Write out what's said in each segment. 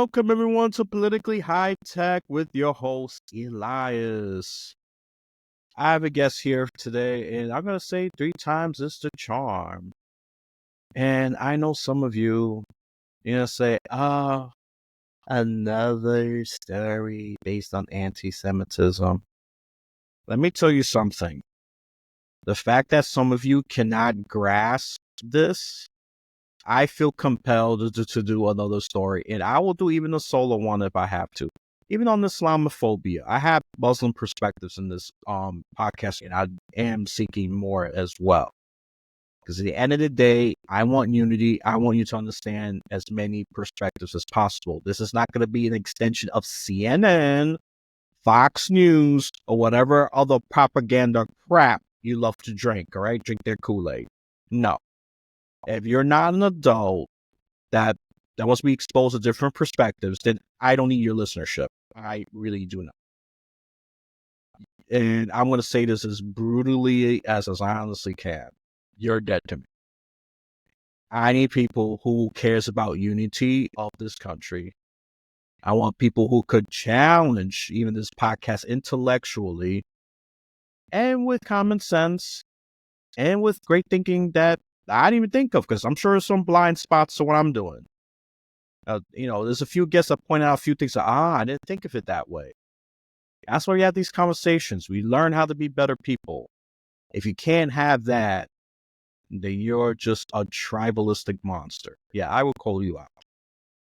Welcome everyone to Politically High Tech with your host Elias. I have a guest here today, and I'm gonna say 3 times is the charm. And I know some of you, say, another story based on anti-Semitism. Let me tell you something. The fact that some of you cannot grasp this, I feel compelled to do another story, and I will do even a solo one if I have to. Even on Islamophobia, I have Muslim perspectives in this podcast, and I am seeking more as well. Because at the end of the day, I want unity. I want you to understand as many perspectives as possible. This is not going to be an extension of CNN, Fox News, or whatever other propaganda crap you love to drink, all right? Drink their Kool-Aid. No. If you're not an adult that wants to be exposed to different perspectives, then I don't need your listenership. I really do not. And I'm going to say this as brutally as I honestly can. You're dead to me. I need people who cares about unity of this country. I want people who could challenge even this podcast intellectually and with common sense and with great thinking that I didn't even think of, because I'm sure there's some blind spots to what I'm doing. There's a few guests that point out a few things that, I didn't think of it that way. That's why we have these conversations. We learn how to be better people. If you can't have that, then you're just a tribalistic monster. Yeah, I will call you out.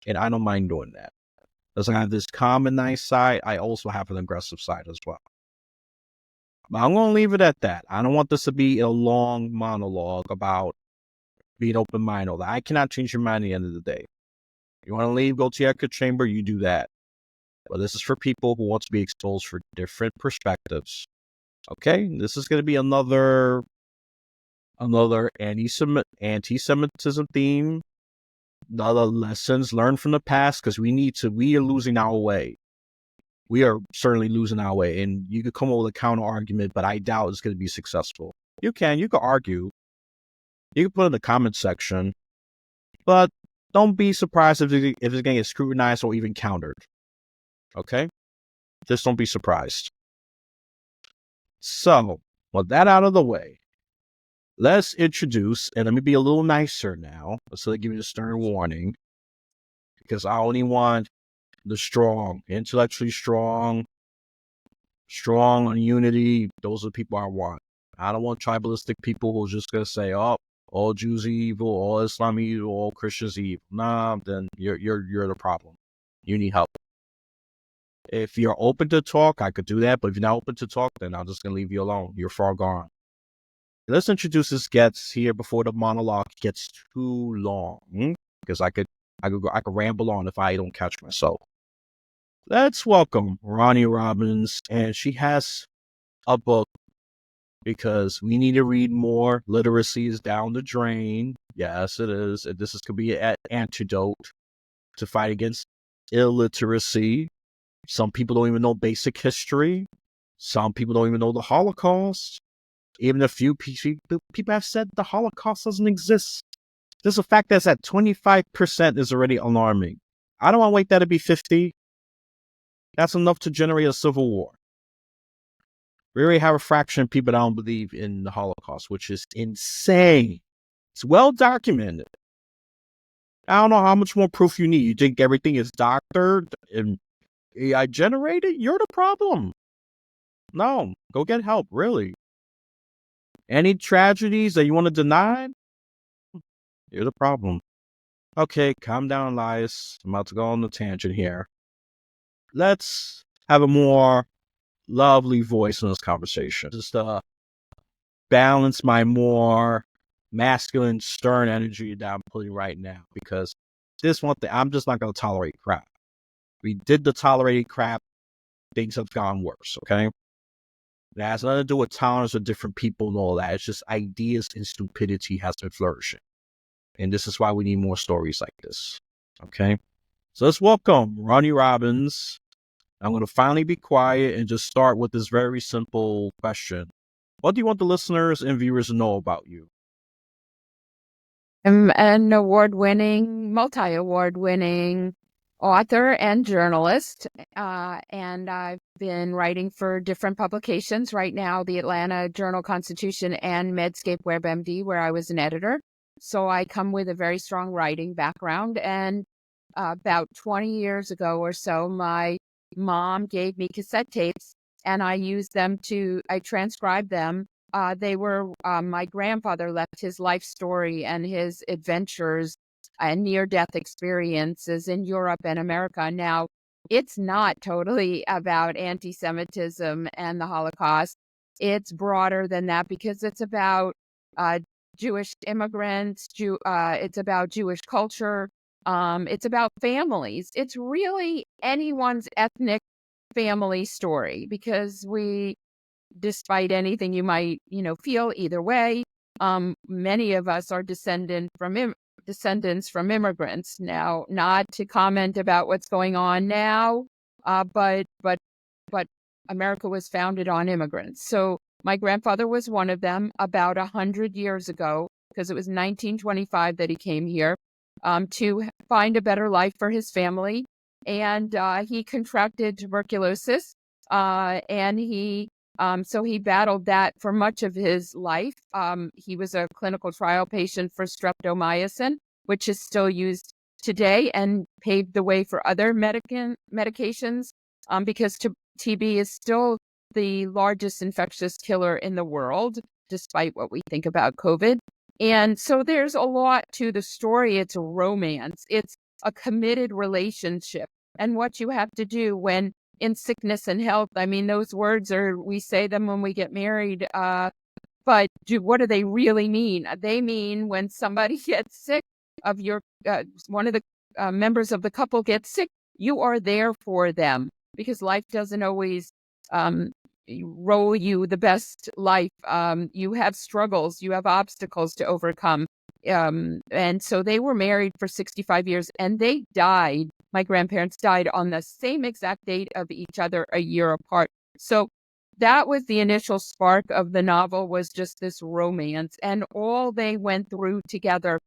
And I don't mind doing that. Because I have this calm and nice side, I also have an aggressive side as well. But I'm going to leave it at that. I don't want this to be a long monologue about being open-minded. I cannot change your mind at the end of the day. You want to leave, go to your echo chamber, you do that. But this is for people who want to be exposed for different perspectives. Okay? This is going to be another anti-Semitism theme. Other lessons learned from the past, because we are losing our way. We are certainly losing our way. And you could come up with a counter argument, but I doubt it's going to be successful. You could argue. You can put it in the comment section. But don't be surprised if it's going to get scrutinized or even countered. Okay? Just don't be surprised. So, with that out of the way, let's introduce, and let me be a little nicer now, so they give you a stern warning, because I only want the strong, intellectually strong on unity. Those are the people I want. I don't want tribalistic people who are just going to say, all Jews are evil, all Islam are evil, all Christians are evil. Nah, then you're the problem. You need help. If you're open to talk, I could do that. But if you're not open to talk, then I'm just going to leave you alone. You're far gone. Let's introduce this guest here before the monologue gets too long, because I could ramble on if I don't catch myself. Let's welcome Roni Robbins, and she has a book, because we need to read more. Literacy is down the drain. Yes, it is. And this could be an antidote to fight against illiteracy. Some people don't even know basic history. Some people don't even know the Holocaust. Even a few people have said the Holocaust doesn't exist. Just the fact that's at 25% is already alarming. I don't want to wait that to be 50. That's enough to generate a civil war. We already have a fraction of people that don't believe in the Holocaust, which is insane. It's well documented. I don't know how much more proof you need. You think everything is doctored and AI generated? You're the problem. No, go get help, really. Any tragedies that you want to deny? You're the problem. Okay, calm down, Elias. I'm about to go on the tangent here. Let's have a more lovely voice in this conversation. Just balance my more masculine, stern energy that I'm putting right now, because this one thing, I'm just not going to tolerate crap. We did the tolerating crap. Things have gone worse, okay? It has nothing to do with tolerance of different people and all that. It's just ideas and stupidity has been flourishing. And this is why we need more stories like this, okay? So let's welcome Roni Robbins. I'm going to finally be quiet and just start with this very simple question. What do you want the listeners and viewers to know about you? I'm an multi-award winning author and journalist, and I've been writing for different publications. Right now, the Atlanta Journal-Constitution and Medscape WebMD, where I was an editor. So I come with a very strong writing background. And about 20 years ago or so, my mom gave me cassette tapes, and I transcribed them. They were my grandfather left his life story and his adventures and near-death experiences in Europe and America. Now, it's not totally about anti-Semitism and the Holocaust. It's broader than that because it's about Jewish immigrants. It's about Jewish culture. It's about families. It's really anyone's ethnic family story because despite anything you might, feel either way, many of us are descendants from immigrants. Now, not to comment about what's going on now, but America was founded on immigrants. So my grandfather was one of them about 100 years ago, because it was 1925 that he came here to find a better life for his family. And he contracted tuberculosis, so he battled that for much of his life. He was a clinical trial patient for streptomycin, which is still used today and paved the way for other medications, because TB is still the largest infectious killer in the world, despite what we think about COVID. And so there's a lot to the story. It's a romance. It's a committed relationship. And what you have to do when in sickness and health, I mean, those words we say them when we get married, but what do they really mean? They mean when somebody gets sick one of the members of the couple gets sick, you are there for them, because life doesn't always roll you the best life. You have struggles, you have obstacles to overcome. And so they were married for 65 years and they died. My grandparents died on the same exact date of each other, a year apart. So that was the initial spark of the novel, was just this romance and all they went through together.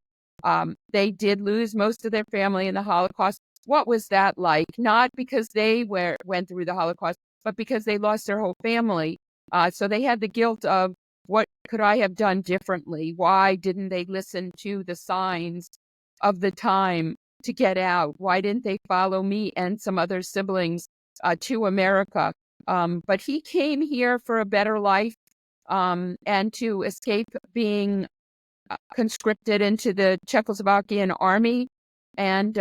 They did lose most of their family in the Holocaust. What was that like? Not because they went through the Holocaust, but because they lost their whole family. So they had the guilt of, what could I have done differently? Why didn't they listen to the signs of the time to get out? Why didn't they follow me and some other siblings to America? But he came here for a better life, and to escape being conscripted into the Czechoslovakian army. And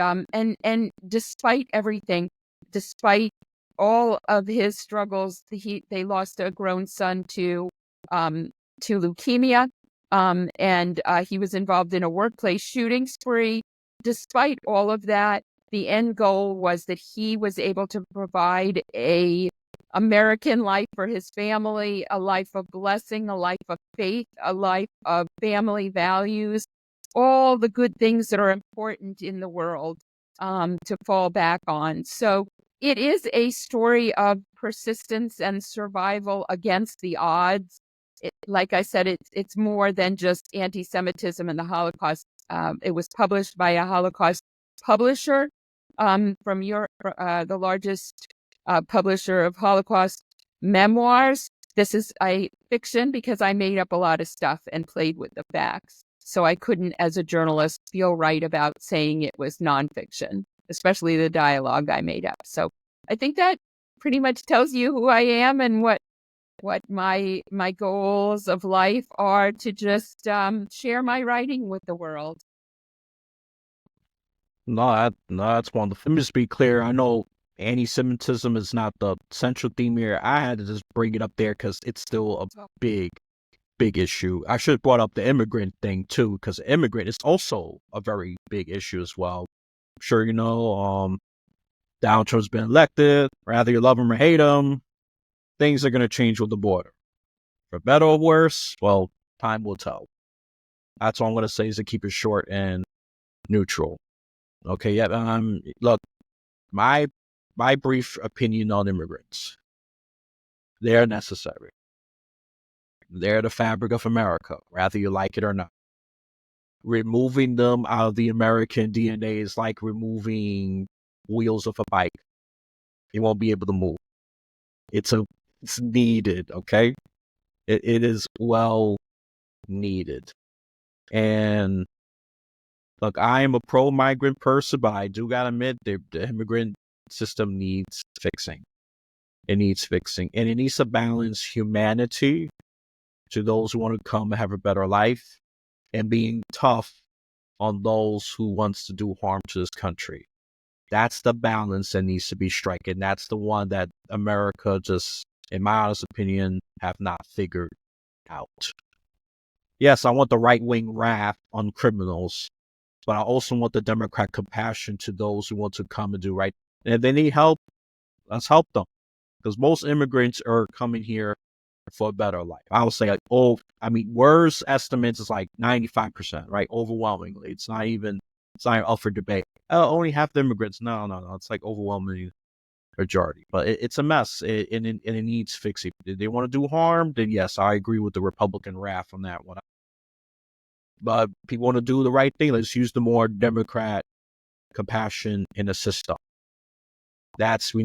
despite everything, despite all of his struggles, they lost a grown son to leukemia, and he was involved in a workplace shooting spree. Despite all of that, the end goal was that he was able to provide a American life for his family, a life of blessing, a life of faith, a life of family values, all the good things that are important in the world to fall back on. So it is a story of persistence and survival against the odds. Like I said, it's more than just anti-Semitism and the Holocaust. It was published by a Holocaust publisher from Europe, the largest publisher of Holocaust memoirs. This is fiction because I made up a lot of stuff and played with the facts. So I couldn't, as a journalist, feel right about saying it was nonfiction, especially the dialogue I made up. So I think that pretty much tells you who I am and what my goals of life are, to just share my writing with the world. No, that's wonderful. Let me just be clear. I know anti-Semitism is not the central theme here. I had to just bring it up there because it's still a big issue. I should have brought up the immigrant thing too, because immigrant is also a very big issue as well. I'm sure you know, Donald Trump's been elected. Rather you love him or hate him, things are going to change with the border. For better or worse, well, time will tell. That's all I'm going to say, is to keep it short and neutral. Okay, yeah. Look, my brief opinion on immigrants. They're necessary. They're the fabric of America, whether you like it or not. Removing them out of the American DNA is like removing wheels of a bike. He won't be able to move. It's needed, okay? It is well needed. And look, I am a pro-migrant person, but I do gotta admit the immigrant system needs fixing. It needs fixing, and it needs to balance humanity to those who want to come and have a better life, and being tough on those who wants to do harm to this country. That's the balance that needs to be struck, and that's the one that America just, in my honest opinion, have not figured out. Yes, I want the right-wing wrath on criminals, but I also want the Democrat compassion to those who want to come and do right. And if they need help, let's help them. Because most immigrants are coming here for a better life. I would say, like, worst estimates is like 95%, right? Overwhelmingly. It's not even up for debate. Only half the immigrants. No. It's like overwhelming majority. But it's a mess, and it needs fixing. If they want to do harm, then yes, I agree with the Republican wrath on that one. But people want to do the right thing. Let's use the more Democrat compassion in the system. We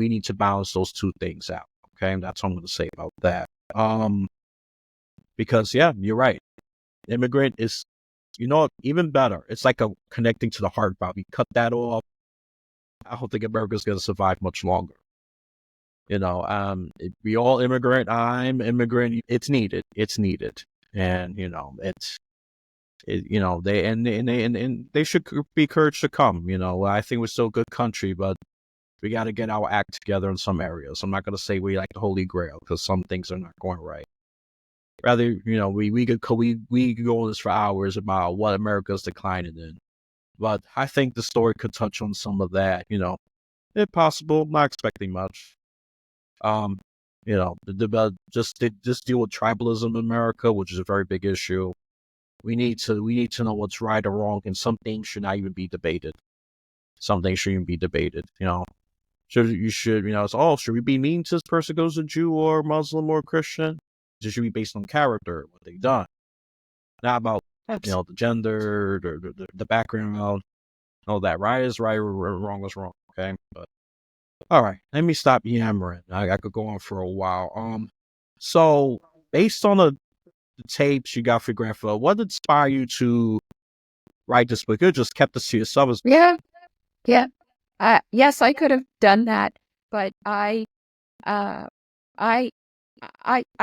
need to balance those two things out. Okay, and that's what I'm going to say about that. Because yeah, you're right. Immigrant is, even better. It's like a connecting to the heart valve. You cut that off, I don't think America's going to survive much longer. We all immigrant. I'm immigrant. It's needed. And they should be encouraged to come. I think we're still a good country, but we got to get our act together in some areas. I'm not going to say we like the Holy Grail, because some things are not going right. Rather, we could go on this for hours about what America's declining in. But I think the story could touch on some of that. If possible, not expecting much. Just deal with tribalism in America, which is a very big issue. We need to know what's right or wrong, and some things should not even be debated. Some things shouldn't even be debated. Should we be mean to this person who's a Jew or Muslim or Christian? It should be based on character, what they've done, not about the gender, the background, all that. Right is right, wrong is wrong. Okay, but all right, let me stop yammering. I could go on for a while. So based on the tapes you got for your grandfather, what inspired you to write this book? You just kept this to yourself. Yeah. Yes, I could have done that, but I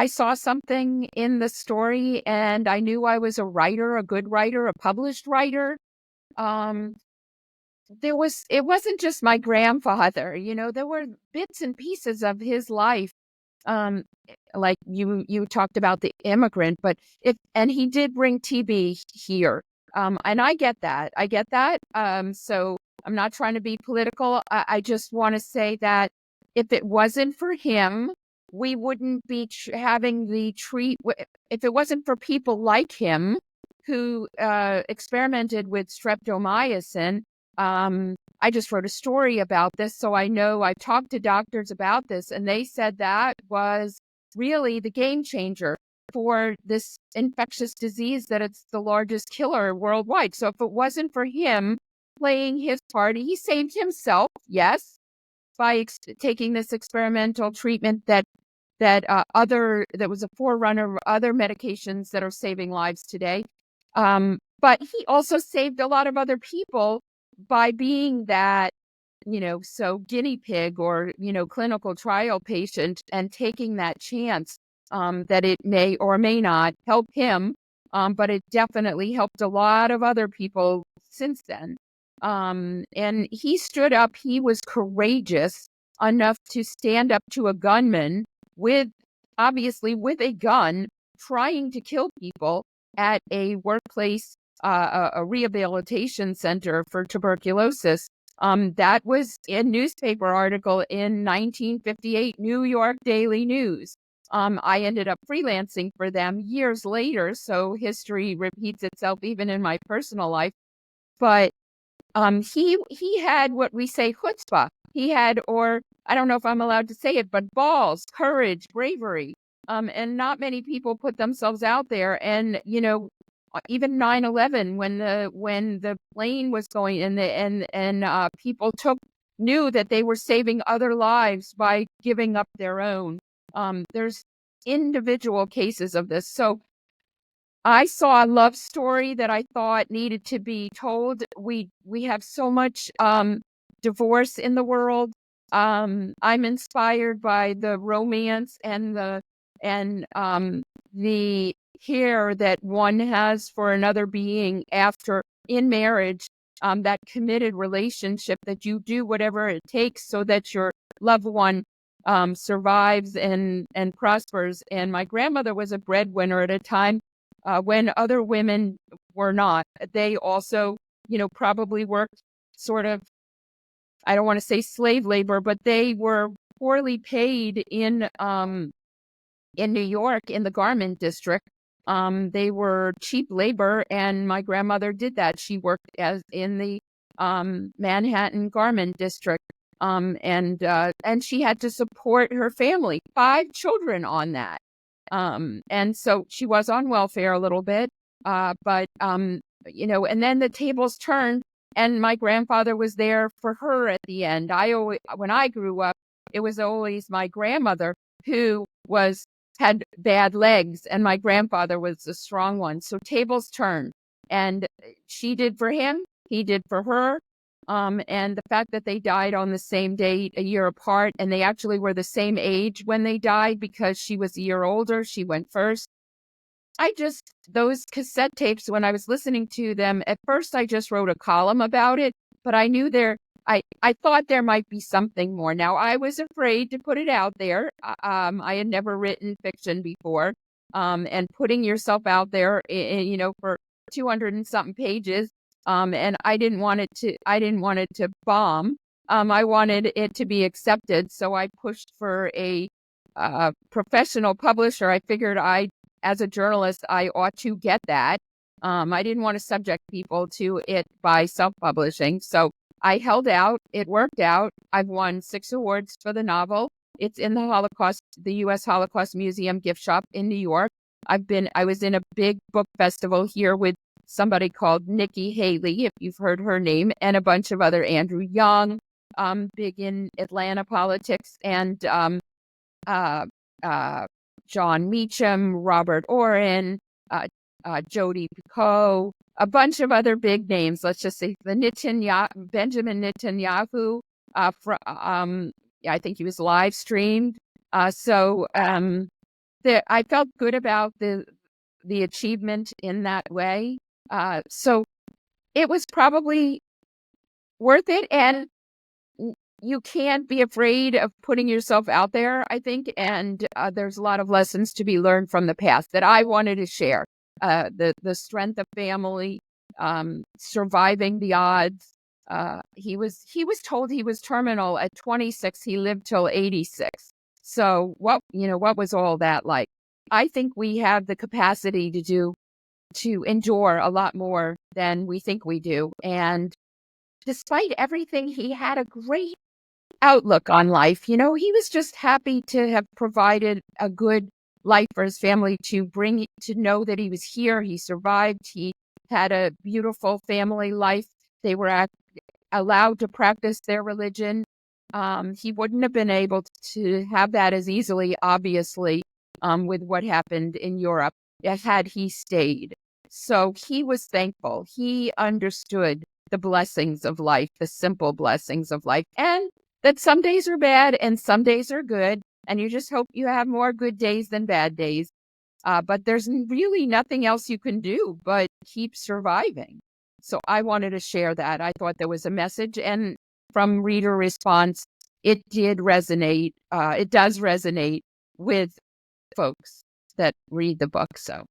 saw something in the story, and I knew I was a writer, a good writer, a published writer. It wasn't just my grandfather, there were bits and pieces of his life. Like you talked about the immigrant, and he did bring TB here. And I get that. So I'm not trying to be political. I just want to say that if it wasn't for him, we wouldn't be having if it wasn't for people like him who experimented with streptomycin. I just wrote a story about this, so I know I've talked to doctors about this, and they said that was really the game changer for this infectious disease, that it's the largest killer worldwide. So if it wasn't for him playing his part, he saved himself, yes, by taking this experimental treatment that was a forerunner of other medications that are saving lives today. But he also saved a lot of other people by being that, so guinea pig or, clinical trial patient, and taking that chance that it may or may not help him. But it definitely helped a lot of other people since then. And he stood up. He was courageous enough to stand up to a gunman obviously with a gun, trying to kill people at a workplace, a rehabilitation center for tuberculosis. That was a newspaper article in 1958, New York Daily News. I ended up freelancing for them years later, so history repeats itself even in my personal life. But he had what we say chutzpah. He had, or I don't know if I'm allowed to say it, but balls, courage, bravery. And not many people put themselves out there. And even 9/11, when the plane was going, and people took knew that they were saving other lives by giving up their own. There's individual cases of this. So I saw a love story that I thought needed to be told. We have so much divorce in the world. I'm inspired by the romance and the care that one has for another being after in marriage. That committed relationship that you do whatever it takes so that your loved one survives and prospers. And my grandmother was a breadwinner at a time when other women were not. They also, probably worked sort of, I don't want to say slave labor, but they were poorly paid in New York in the garment district. They were cheap labor, and my grandmother did that. She worked as in the Manhattan garment district, and she had to support her family, 5 children on that. And so she was on welfare a little bit, but and then the tables turned, and my grandfather was there for her at the end. When I grew up, it was always my grandmother who had bad legs, and my grandfather was the strong one. So tables turned, and she did for him, he did for her. And the fact that they died on the same date, a year apart, and they actually were the same age when they died because she was a year older, she went first. Those cassette tapes, when I was listening to them, at first I just wrote a column about it, but I knew I thought there might be something more. Now, I was afraid to put it out there. I had never written fiction before. And putting yourself out there, for 200 and something pages. And I didn't want it to bomb. I wanted it to be accepted. So I pushed for a professional publisher. I figured as a journalist, I ought to get that. I didn't want to subject people to it by self-publishing. So I held out. It worked out. I've won 6 awards for the novel. It's in the U.S. Holocaust Museum gift shop in New York. I was in a big book festival here with somebody called Nikki Haley, if you've heard her name, and a bunch of other, Andrew Young, big in Atlanta politics, and uh, John Meacham, Robert Oren, Jodi Picoult, a bunch of other big names. Let's just say Benjamin Netanyahu. I think he was live streamed. I felt good about the achievement in that way. So it was probably worth it, and you can't be afraid of putting yourself out there, I think. And there's a lot of lessons to be learned from the past that I wanted to share. The strength of family, surviving the odds. He was told he was terminal at 26. He lived till 86. So what was all that like? I think we have the capacity to endure a lot more than we think we do. And despite everything, he had a great outlook on life. He was just happy to have provided a good life for his family, to know that he was here. He survived. He had a beautiful family life. They were allowed to practice their religion. He wouldn't have been able to have that as easily, obviously, with what happened in Europe, had he stayed. So he was thankful. He understood the blessings of life, the simple blessings of life, and that some days are bad and some days are good. And you just hope you have more good days than bad days. But there's really nothing else you can do but keep surviving. So I wanted to share that. I thought there was a message, and from reader response, it did resonate. It does resonate with folks that read the book. So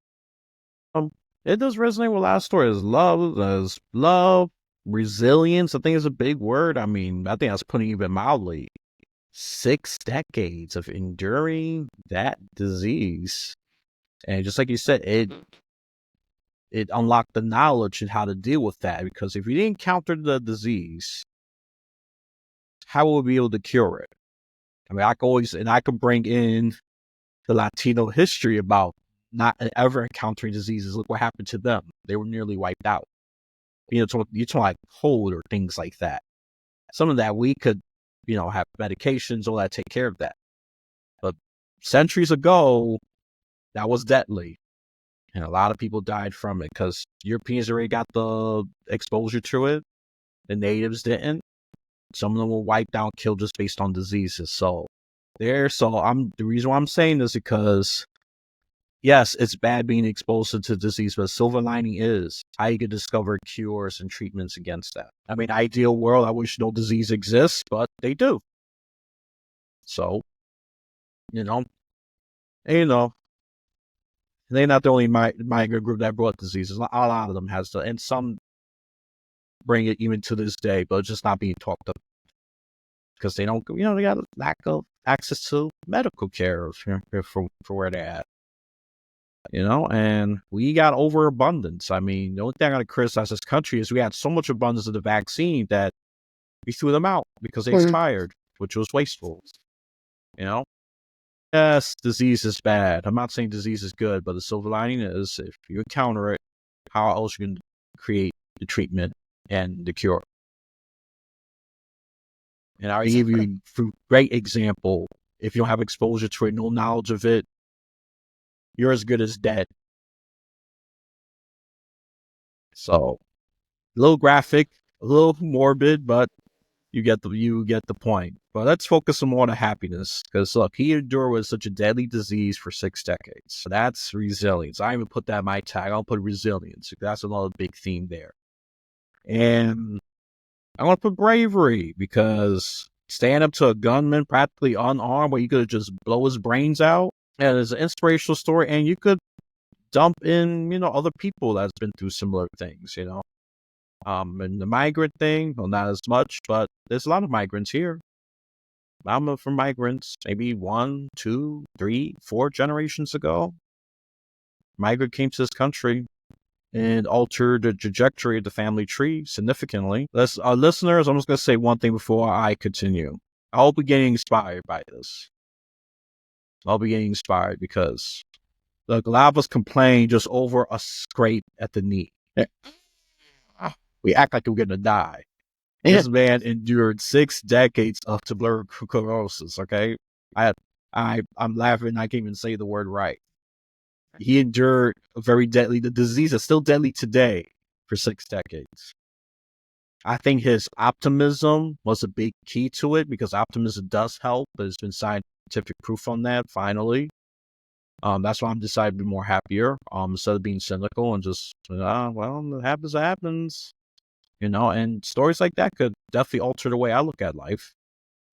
it does resonate with a lot of stories. Love, resilience. I think is a big word. I mean, I think that's putting it even mildly. 6 decades of enduring that disease, and just like you said, it unlocked the knowledge and how to deal with that. Because if you didn't counter the disease, how will we be able to cure it? I mean, I could bring in the Latino history about not ever encountering diseases. Look what happened to them. They were nearly wiped out. You're talking like cold or things like that. Some of that we could, have medications, all that, take care of that. But centuries ago, that was deadly. And a lot of people died from it because Europeans already got the exposure to it. The natives didn't. Some of them were wiped out, killed just based on diseases. So the reason why I'm saying this is because, yes, it's bad being exposed to disease, but silver lining is how you could discover cures and treatments against that. I mean, ideal world, I wish no disease exists, but they do. So, you know, they're not the only migrant group that brought diseases. A lot of them has to, and some bring it even to this day, but it's just not being talked about because they don't, they got a lack of access to medical care for where they're at. And we got overabundance. I mean, the only thing I got to criticize this country is we had so much abundance of the vaccine that we threw them out because they expired, which was wasteful. Yes, disease is bad. I'm not saying disease is good, but the silver lining is if you encounter it, how else you can create the treatment and the cure. And I'll give you a great example. If you don't have exposure to it, no knowledge of it, you're as good as dead. So, a little graphic, a little morbid, but you get the point. But let's focus some more on the happiness. Because look, he endured with such a deadly disease for 6 decades. So that's resilience. I even put that in my tag. I'll put resilience. That's another big theme there. And I want to put bravery, because stand up to a gunman practically unarmed where you could just blow his brains out. And it's an inspirational story. And you could dump in, other people that's been through similar things, And the migrant thing, well, not as much, but there's a lot of migrants here. I'm from migrants, maybe 1, 2, 3, 4 generations ago. Migrant came to this country and altered the trajectory of the family tree significantly. Listeners, I'm just going to say one thing before I continue. I hope you're getting inspired by this. I'll be getting inspired because, look, a lot of us complain just over a scrape at the knee. We act like we're going to die. This man endured 6 decades of tuberculosis, okay? I'm laughing. I can't even say the word right. He endured the disease is still deadly today for 6 decades. I think his optimism was a big key to it, because optimism does help. There's been scientific proof on that, finally. That's why I'm decided to be more happier, instead of being cynical and just, well, it happens. And stories like that could definitely alter the way I look at life.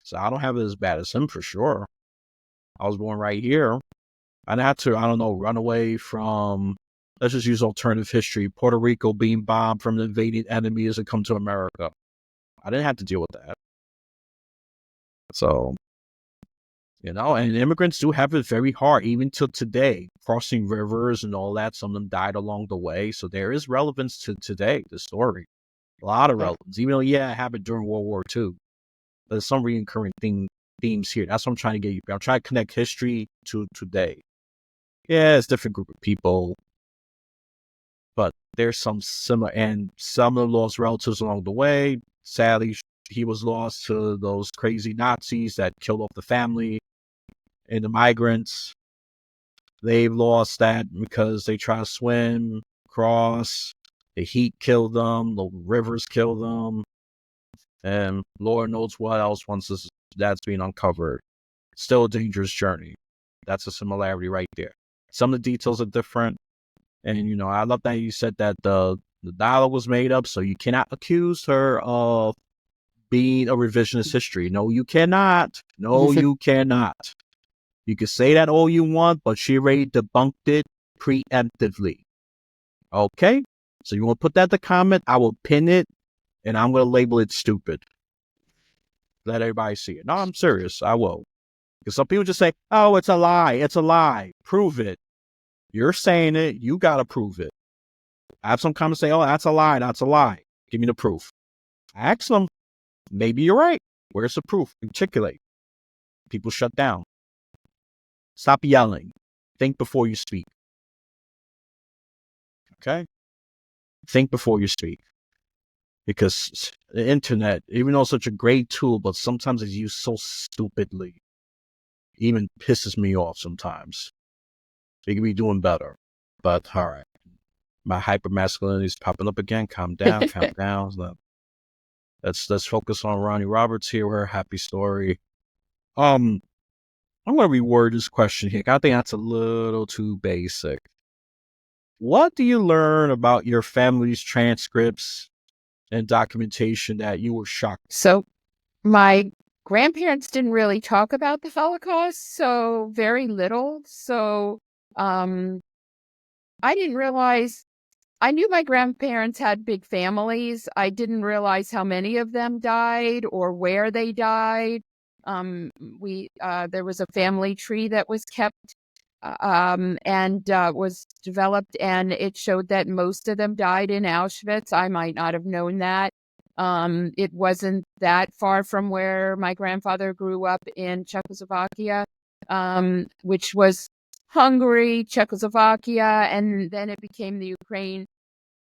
So I don't have it as bad as him, for sure. I was born right here. I didn't have to, run away from, let's just use alternative history, Puerto Rico being bombed from the invading enemies and come to America. I didn't have to deal with that. So, and immigrants do have it very hard, even till today, crossing rivers and all that. Some of them died along the way. So there is relevance to today, the story. A lot of relevance, even though, it happened during World War II. There's some recurring themes here. That's what I'm trying to get you. I'm trying to connect history to today. Yeah, it's a different group of people, but there's some similar, and some of them lost relatives along the way. Sadly, he was lost to those crazy Nazis that killed off the family. And the migrants, they've lost that because they try to swim, cross. The heat killed them. The rivers killed them. And Lord knows what else once that's being uncovered. Still a dangerous journey. That's a similarity right there. Some of the details are different. And, I love that you said that the dialogue was made up, so you cannot accuse her of being a revisionist history. No, you cannot. No, you cannot. You can say that all you want, but she already debunked it preemptively. Okay? So you want to put that in the comment? I will pin it, and I'm going to label it stupid. Let everybody see it. No, I'm serious. I will. Because some people just say, oh, it's a lie. It's a lie. Prove it. You're saying it. You got to prove it. I have some comments say, oh, that's a lie. That's a lie. Give me the proof. I ask them, maybe you're right. Where's the proof? Articulate. People shut down. Stop yelling. Think before you speak. Okay? Think before you speak. because the internet, even though it's such a great tool, but sometimes it's used so stupidly, even pisses me off sometimes. They could be doing better. But all right, my hypermasculinity is popping up again. Calm down, calm down. Let's focus on Roni Roberts here, her happy story. I'm gonna reword this question here. I think that's a little too basic. What do you learn about your family's transcripts and documentation that you were shocked? So my grandparents didn't really talk about the Holocaust, so very little. So um, I didn't realize. I knew my grandparents had big families. I didn't realize how many of them died or where they died. There was a family tree that was kept and was developed, and it showed that most of them died in Auschwitz. I might not have known that. It wasn't that far from where my grandfather grew up in Czechoslovakia, which was Hungary, Czechoslovakia, and then it became the Ukraine.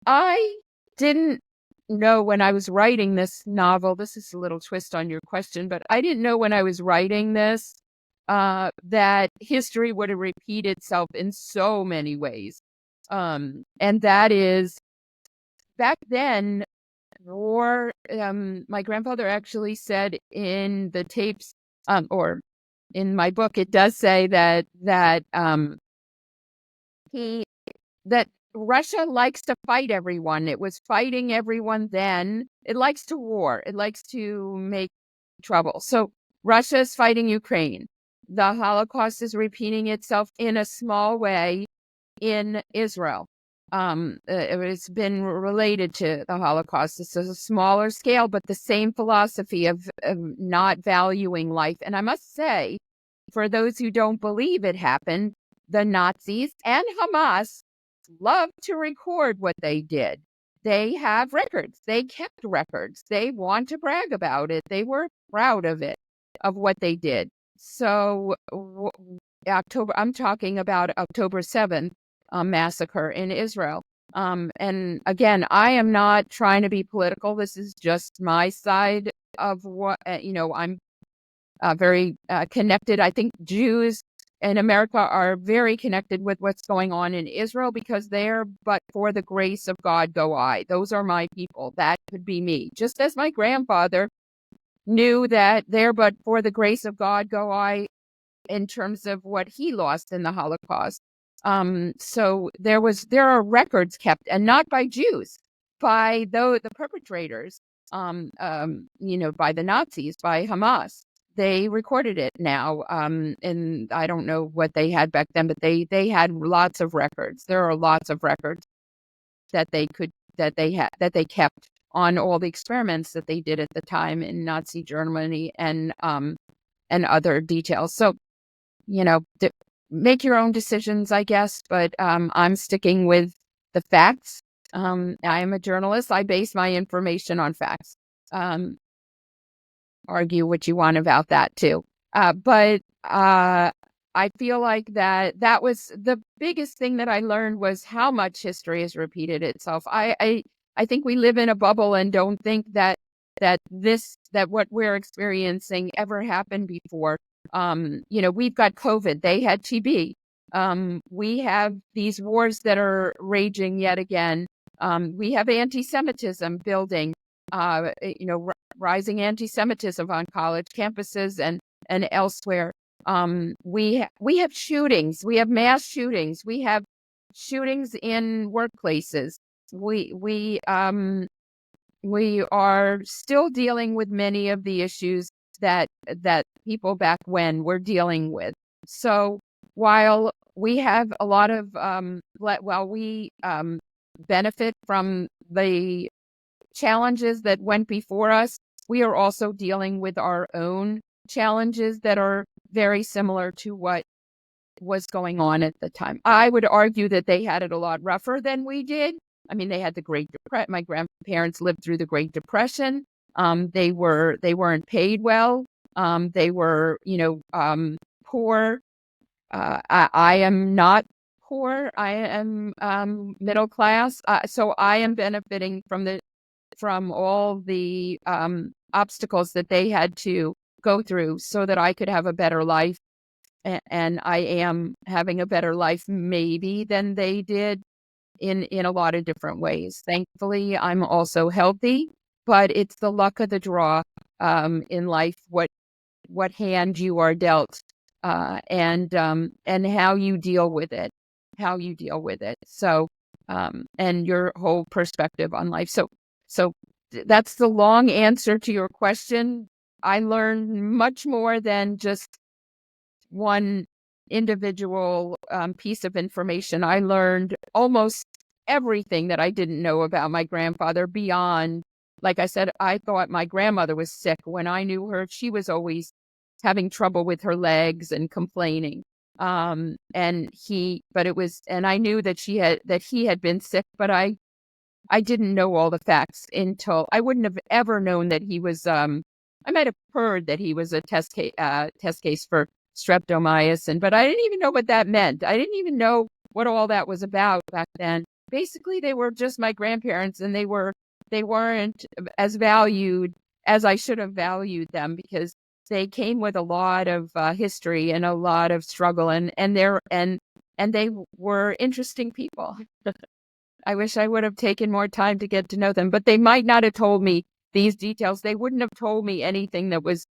I didn't know when I was writing this novel, this is a little twist on your question, but I didn't know when I was writing this that history would have repeated itself in so many ways. And that is, back then, my grandfather actually said in the tapes, or in my book, it does say he that Russia likes to fight everyone. It was fighting everyone then. It likes to war. It likes to make trouble. So Russia is fighting Ukraine. The Holocaust is repeating itself in a small way in Israel. It's been related to the Holocaust. This is a smaller scale, but the same philosophy of not valuing life. And I must say, for those who don't believe it happened, the Nazis and Hamas love to record what they did. They have records. They kept records. They want to brag about it. They were proud of it, of what they did. So I'm talking about October 7th massacre in Israel. And again, I am not trying to be political. This is just my side of what, I'm very connected. I think Jews in America are very connected with what's going on in Israel because they're, but for the grace of God go I. Those are my people. That could be me. Just as my grandfather knew that there, but for the grace of God go I, in terms of what he lost in the Holocaust. So there are records kept, and not by Jews, by the perpetrators, by the Nazis, by Hamas. They recorded it now, and I don't know what they had back then, but they had lots of records. There are lots of records that they kept on all the experiments that they did at the time in Nazi Germany and other details. So, make your own decisions, I guess, but I'm sticking with the facts. I am a journalist. I base my information on facts. Argue what you want about that too. But I feel like that was the biggest thing that I learned was how much history has repeated itself. I think we live in a bubble and don't think that what we're experiencing ever happened before. We've got COVID. They had TB. We have these wars that are raging yet again. We have anti-Semitism building. Rising anti-Semitism on college campuses and elsewhere. We have shootings. We have mass shootings. We have shootings in workplaces. We are still dealing with many of the issues that people back when were dealing with. So while we have a lot of while we benefit from the challenges that went before us, we are also dealing with our own challenges that are very similar to what was going on at the time. I would argue that they had it a lot rougher than we did. I mean, they had the Great Depression. My grandparents lived through the Great Depression. They weren't paid well. They were, poor. I am not poor. I am middle class. So I am benefiting from from all the obstacles that they had to go through so that I could have a better life. And I am having a better life maybe than they did in a lot of different ways. Thankfully, I'm also healthy, but it's the luck of the draw in life, what hand you are dealt, and how you deal with it, So, and your whole perspective on life. So that's the long answer to your question. I learned much more than just one individual piece of information. I learned almost everything that I didn't know about my grandfather beyond, like I said, I thought my grandmother was sick. When I knew her, she was always having trouble with her legs and complaining. And I knew that he had been sick, but I didn't know all the facts until I wouldn't have ever known that he was, I might have heard that he was a test case for streptomycin, but I didn't even know what that meant. I didn't even know what all that was about back then. Basically, they were just my grandparents, and they weren't as valued as I should have valued them, because they came with a lot of history and a lot of struggle, and they were interesting people. I wish I would have taken more time to get to know them, but they might not have told me these details. They wouldn't have told me anything that was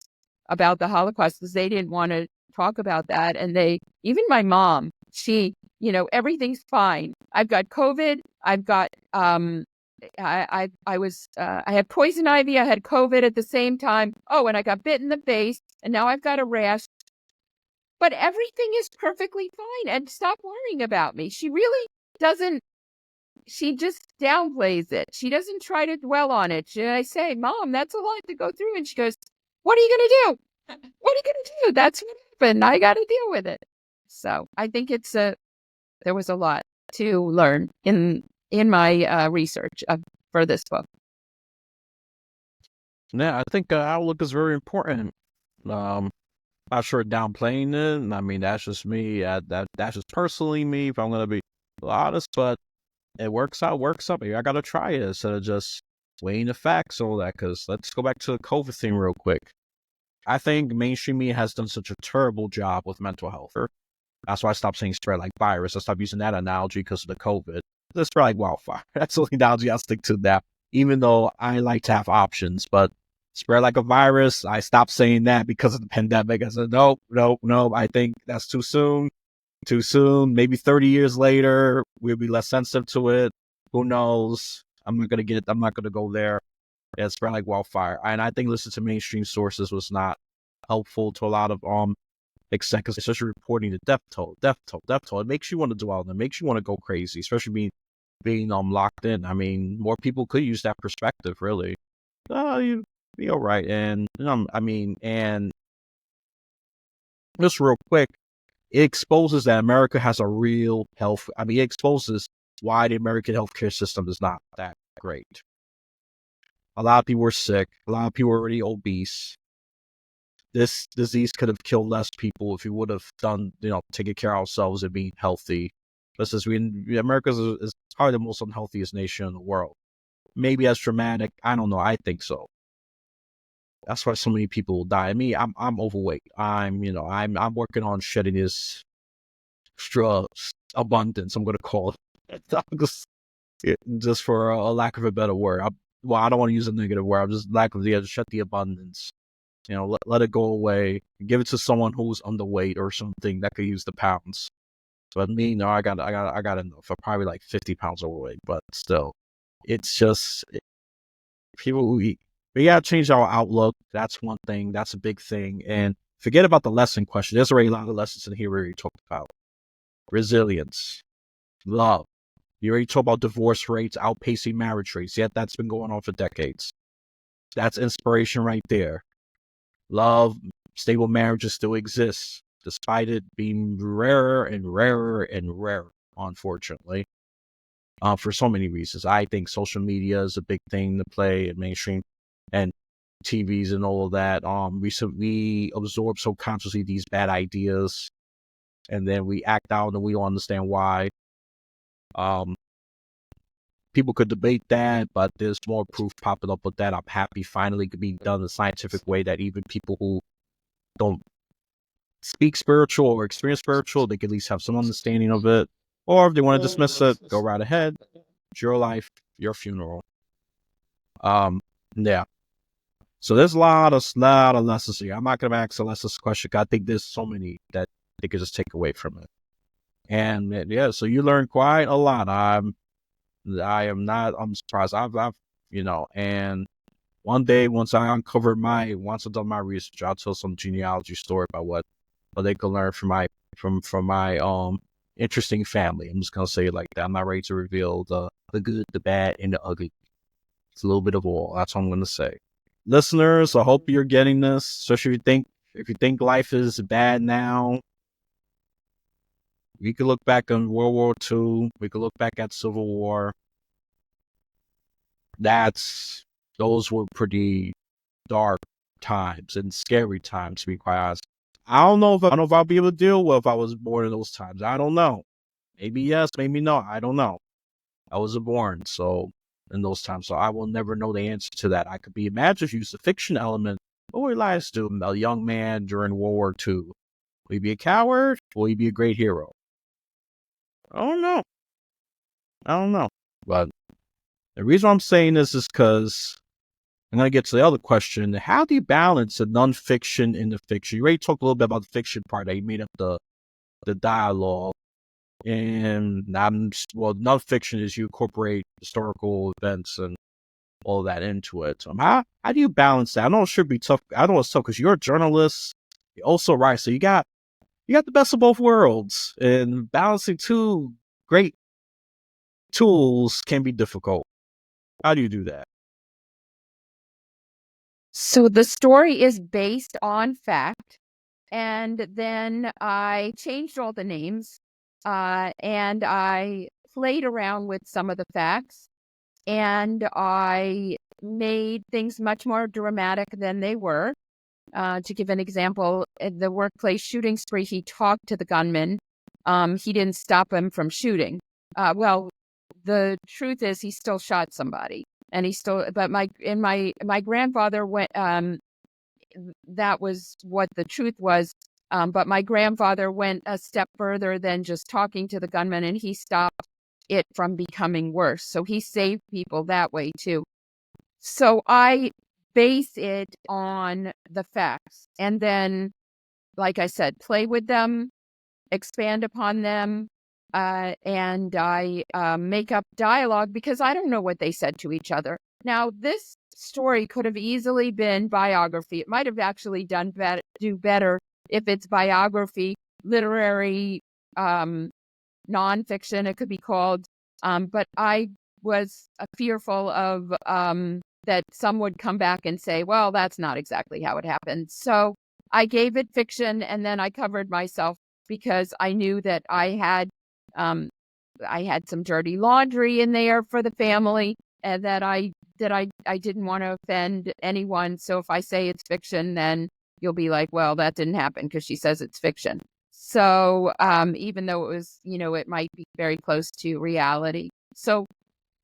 about the Holocaust, because they didn't want to talk about that. And even my mom, she, everything's fine. I've got COVID. I've got, I had poison ivy. I had COVID at the same time. Oh, and I got bit in the face, and now I've got a rash. But everything is perfectly fine, and stop worrying about me. She really doesn't. She just downplays it. She doesn't try to dwell on it. I say, Mom, that's a lot to go through. And she goes, what are you going to do? What are you going to do? That's what happened. I got to deal with it. So I think there was a lot to learn in my research for this book. Yeah, I think outlook is very important. Not sure downplaying it. I mean, that's just me. That's just personally me, if I'm going to be honest, but it works out. Maybe I got to try it instead of just weighing the facts and all that, because let's go back to the COVID thing real quick. I think mainstream media has done such a terrible job with mental health. That's why I stopped saying spread like virus. I stopped using that analogy because of the COVID. Let's spread like wildfire. That's the only analogy I'll stick to now, even though I like to have options. But spread like a virus, I stopped saying that because of the pandemic. I said, nope. I think that's too soon. Maybe 30 years later, we'll be less sensitive to it. Who knows? I'm not going to go there. Yeah, spread like wildfire. And I think listening to mainstream sources was not helpful to a lot of except especially reporting the death toll. It makes you want to dwell on it. It makes you want to go crazy, especially being locked in. I mean, more people could use that perspective, really. You'd be all right. And and just real quick, it exposes that America has a real health. It exposes why the American healthcare system is not that great. A lot of people were sick. A lot of people were already obese. This disease could have killed less people if we would have done, taking care of ourselves and being healthy. America is probably the most unhealthiest nation in the world. Maybe that's dramatic. I don't know. I think so. That's why so many people die. I'm overweight. I'm working on shedding this extra abundance, I'm going to call it. Just for a lack of a better word. I don't want to use a negative word. I'm just shed the abundance. Let it go away. Give it to someone who's underweight or something that could use the pounds. But me, no, I got enough. I'm probably like 50 pounds overweight, but still, it's just people. We gotta change our outlook. That's one thing. That's a big thing. And forget about the lesson question. There's already a lot of lessons in here we already talked about. Resilience, love. You already talked about divorce rates outpacing marriage rates. Yet that's been going on for decades. That's inspiration right there. Love, stable marriages still exist, despite it being rarer and rarer and rarer, unfortunately, for so many reasons. I think social media is a big thing to play in mainstream and TVs and all of that. We absorb so consciously these bad ideas, and then we act out and we don't understand why. people could debate that, but there's more proof popping up with that. I'm happy finally could be done the scientific way that even people who don't speak spiritual or experience spiritual, they could at least have some understanding of it. Or if they want to dismiss it, go right ahead. It's your life, your funeral. Yeah. So there's a lot of lessons here. I'm not going to ask Alessa's this question. I think there's so many that they could just take away from it. And yeah, so you learn quite a lot. I'm surprised. I've and one day once I've done my research, I'll tell some genealogy story about what they can learn from my interesting family. I'm just gonna say it like that. I'm not ready to reveal the good, the bad, and the ugly. It's a little bit of all. That's what I'm gonna say. Listeners, I hope you're getting this, especially if you think life is bad now. We could look back on World War II. We could look back at Civil War. Those were pretty dark times and scary times, to be quite honest. I don't know if I'll be able to deal with if I was born in those times. I don't know. Maybe yes, maybe no. I don't know. I wasn't born in those times, so I will never know the answer to that. I could imagine if you use the fiction element. What would lies to a young man during World War II? Will he be a coward? Will he be a great hero? I don't know. But the reason I'm saying this is because I'm going to get to the other question. How do you balance the nonfiction and the fiction? You already talked a little bit about the fiction part that you made up the dialogue. And nonfiction is you incorporate historical events and all of that into it. How do you balance that? I know it should be tough. I know it's tough because you're a journalist. You also write. So you got the best of both worlds. And balancing two great tools can be difficult. How do you do that? So the story is based on fact, and then I changed all the names, and I played around with some of the facts, and I made things much more dramatic than they were. To give an example, in the workplace shooting spree, he talked to the gunman. He didn't stop him from shooting. Well, the truth is he still shot somebody. And but my grandfather went, that was what the truth was. But my grandfather went a step further than just talking to the gunman, and he stopped it from becoming worse. So he saved people that way too. So I base it on the facts, and then, like I said, play with them, expand upon them, and I make up dialogue because I don't know what they said to each other. Now, this story could have easily been biography. It might have actually do better if it's biography, literary, nonfiction, it could be called. But I was fearful of that some would come back and say, well, that's not exactly how it happened. So I gave it fiction, and then I covered myself because I knew that I had some dirty laundry in there for the family, and that I didn't want to offend anyone. So if I say it's fiction, then you'll be like, well, that didn't happen because she says it's fiction. So even though it was, it might be very close to reality. So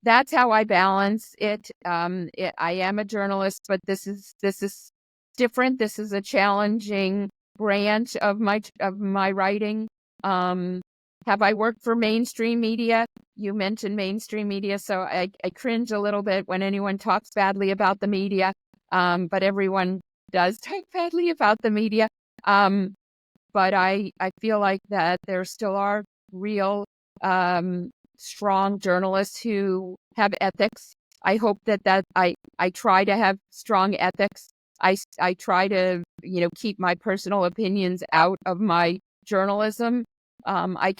that's how I balance it. I am a journalist, but this is different. This is a challenging branch of my writing. Have I worked for mainstream media? You mentioned mainstream media, so I cringe a little bit when anyone talks badly about the media. But everyone does talk badly about the media. But I feel like that there still are real strong journalists who have ethics. I hope that I try to have strong ethics. I try to keep my personal opinions out of my journalism. I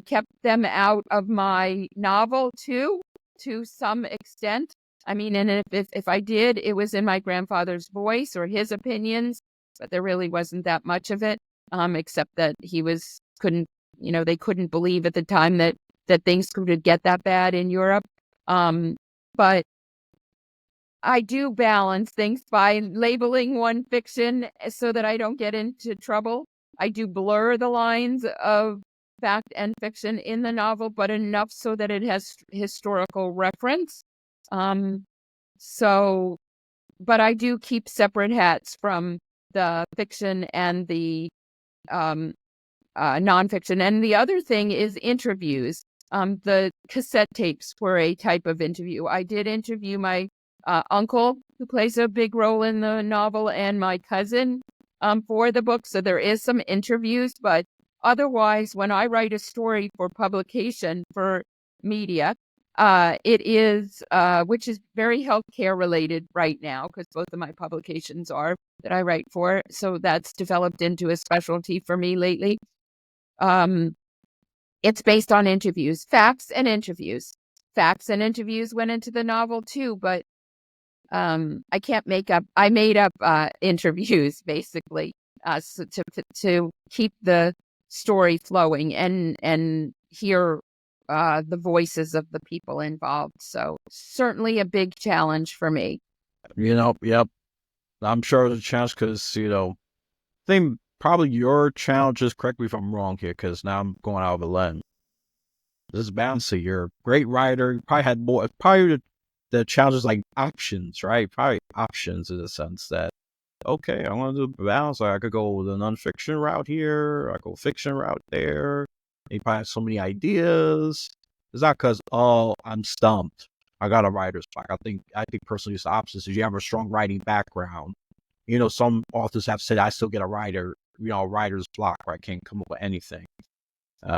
kept them out of my novel too, to some extent. I mean, and if I did, it was in my grandfather's voice or his opinions, but there really wasn't that much of it, except that they couldn't believe at the time that things could get that bad in Europe. But I do balance things by labeling one fiction so that I don't get into trouble. I do blur the lines of fact and fiction in the novel, but enough so that it has historical reference. So, but I do keep separate hats from the fiction and the um, nonfiction. And the other thing is interviews. The cassette tapes were a type of interview. I did interview my uncle, who plays a big role in the novel, and my cousin for the book. So there is some interviews, but otherwise, when I write a story for publication for media, it is, which is very healthcare related right now, because both of my publications are that I write for. So that's developed into a specialty for me lately. It's based on interviews, facts and interviews. Facts and interviews went into the novel too, but I can't make up. I made up interviews basically, so to keep the story flowing and hear the voices of the people involved. So certainly a big challenge for me. Yep. I'm sure it's a challenge because, I think probably your challenge is, correct me if I'm wrong here, because now I'm going out of a lens. This is balancing. You're a great writer. You probably had more, probably the challenge is like options, right? Probably options in the sense that, okay, I want to do balance. Like I could go the nonfiction route here. I go fiction route there. You probably have so many ideas. It's not because, oh, I'm stumped. I got a writer's block. I think personally it's the opposite. Is you have a strong writing background. Some authors have said I still get a writer's block where I can't come up with anything.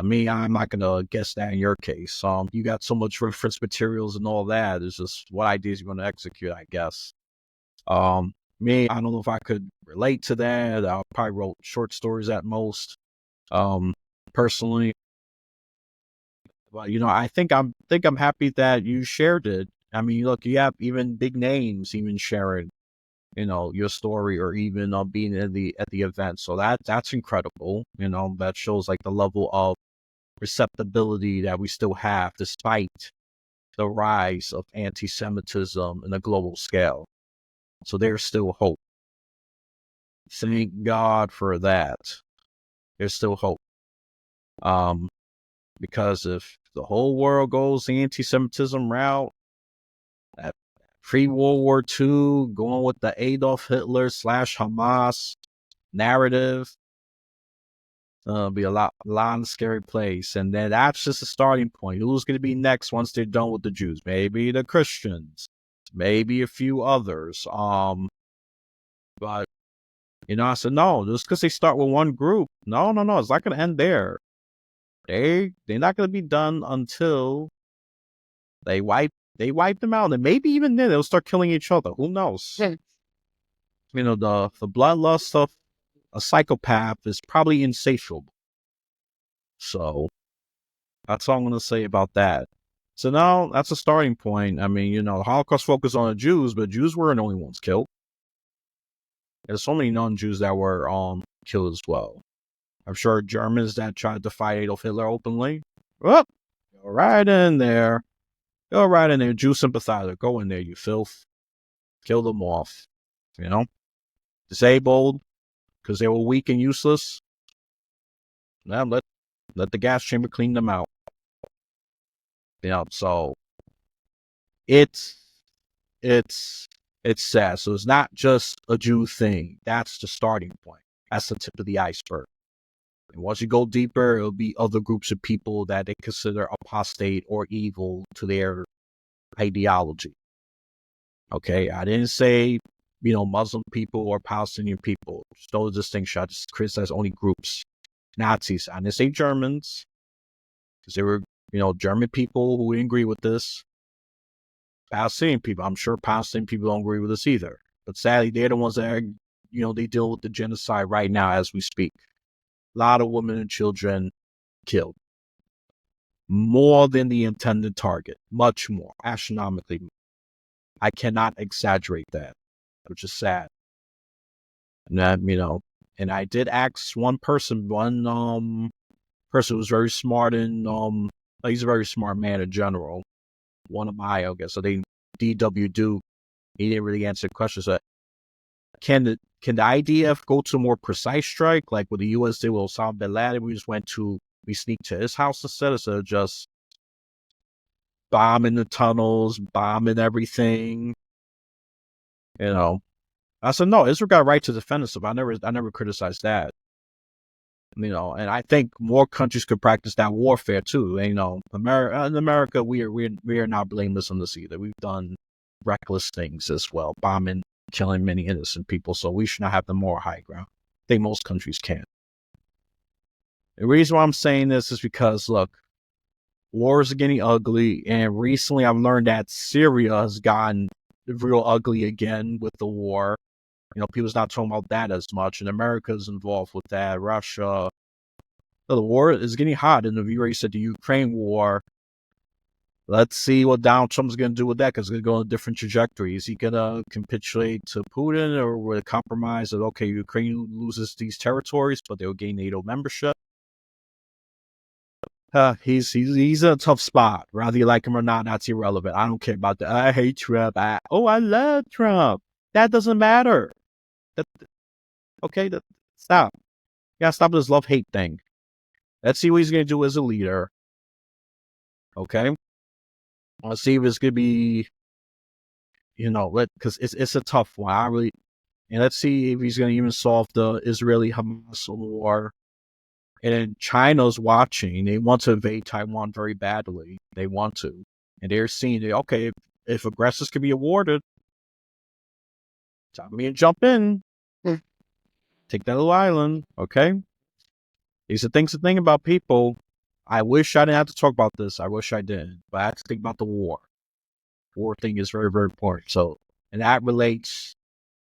Me, I'm not gonna guess that in your case. You got so much reference materials and all that. It's just what ideas you're gonna execute, I guess. Me, I don't know if I could relate to that. I probably wrote short stories at most. Personally, but I think I'm happy that you shared it. I mean, look, you have even big names even sharing, your story, or even being at the event. So that's incredible. That shows like the level of receptibility that we still have despite the rise of anti-Semitism in a global scale. So there's still hope. Thank God for that. There's still hope. Because if the whole world goes the anti-Semitism route, that pre-World War II, going with the Adolf Hitler / Hamas narrative, be a lot of scary place. And then that's just a starting point. Who's going to be next once they're done with the Jews? Maybe the Christians, maybe a few others. But I said, no, just because they start with one group, no, it's not going to end there. They're not going to be done until they wipe them out, and maybe even then they'll start killing each other. Who knows? Yeah. The bloodlust of a psychopath is probably insatiable. So that's all I'm going to say about that. So now that's a starting point. I mean, the Holocaust focused on the Jews, but Jews weren't the only ones killed. There's so many non-Jews that were killed as well. I'm sure Germans that tried to fight Adolf Hitler openly. Well, go right in there. Go right in there. Jew sympathizer. Go in there, you filth. Kill them off. Disabled because they were weak and useless. Now let the gas chamber clean them out. So it's sad. So it's not just a Jew thing. That's the starting point. That's the tip of the iceberg. And once you go deeper, it'll be other groups of people that they consider apostate or evil to their ideology. Okay, I didn't say, Muslim people or Palestinian people. Just no distinction. I just criticize only groups. Nazis. I didn't say Germans, because they were, German people who didn't agree with this. Palestinian people. I'm sure Palestinian people don't agree with this either. But sadly, they're the ones that are, they deal with the genocide right now as we speak. A lot of women and children killed. More than the intended target. Much more. Astronomically more. I cannot exaggerate that, which is sad. And that, and I did ask one person who was very smart and he's a very smart man in general. One of my, I guess, so they D.W. Duke. He didn't really answer the question. So can the IDF go to a more precise strike, like what the U.S. did with Osama bin Laden? We just went to We sneak to his house instead of just bombing the tunnels, bombing everything. I said, no, Israel got a right to defend itself. I never criticized that. And I think more countries could practice that warfare too. In America, we are not blameless on this either. We've done reckless things as well, bombing, killing many innocent people. So we should not have the moral high ground. I think most countries can. The reason why I'm saying this is because, look, wars are getting ugly, and recently I've learned that Syria has gotten real ugly again with the war. People's not talking about that as much, and America's involved with that. Russia. The war is getting hot, and you already said the Ukraine war. Let's see what Donald Trump's going to do with that, because it's going to go on a different trajectory. Is he going to capitulate to Putin, or will it compromise that, okay, Ukraine loses these territories, but they'll gain NATO membership? He's in a tough spot. Whether you like him or not, that's irrelevant. I don't care about that. I hate Trump. I love Trump. That doesn't matter. Stop. You gotta stop this love-hate thing. Let's see what he's gonna do as a leader. Okay? Let's see if it's gonna be, because it's a tough one. And let's see if he's gonna even solve the Israeli-Hamas war. And then China's watching. They want to invade Taiwan very badly. They want to. And they're seeing, okay, if aggressors can be awarded, time me to jump in. Take that little island, okay? These are things to think about, people. I wish I didn't have to talk about this. I wish I didn't. But I have to think about the war. War thing is very, very important. So, and that relates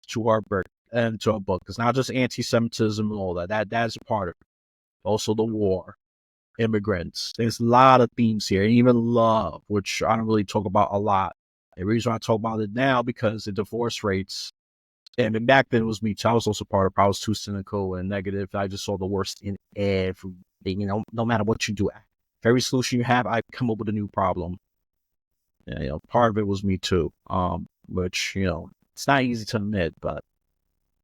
to our book and to our book. It's not just anti-Semitism and all that. That's a part of it. Also the war, immigrants. There's a lot of themes here. And even love, which I don't really talk about a lot. The reason I talk about it now, because the divorce rates, and back then it was me too. I was also part of it. I was too cynical and negative. I just saw the worst in everything. No matter what you do, every solution you have, I come up with a new problem. Part of it was me too. Which, it's not easy to admit, but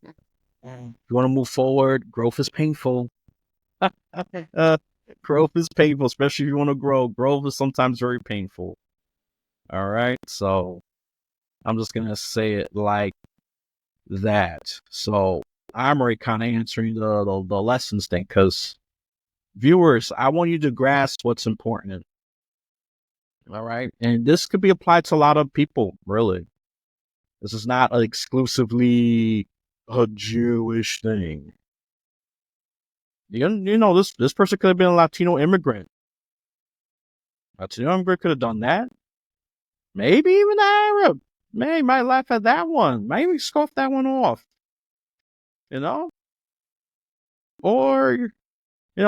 if you want to move forward, growth is painful. Growth is painful, especially if you want to grow. Growth is sometimes very painful. All right, so I'm just gonna say it like that. So I'm already kind of answering the lessons thing, because viewers, I want you to grasp what's important. All right, and this could be applied to a lot of people. Really, this is not exclusively a Jewish thing. This person could have been a Latino immigrant. Latino immigrant could have done that. Maybe even Arab. Maybe might laugh at that one. Maybe scoff that one off. Or, it's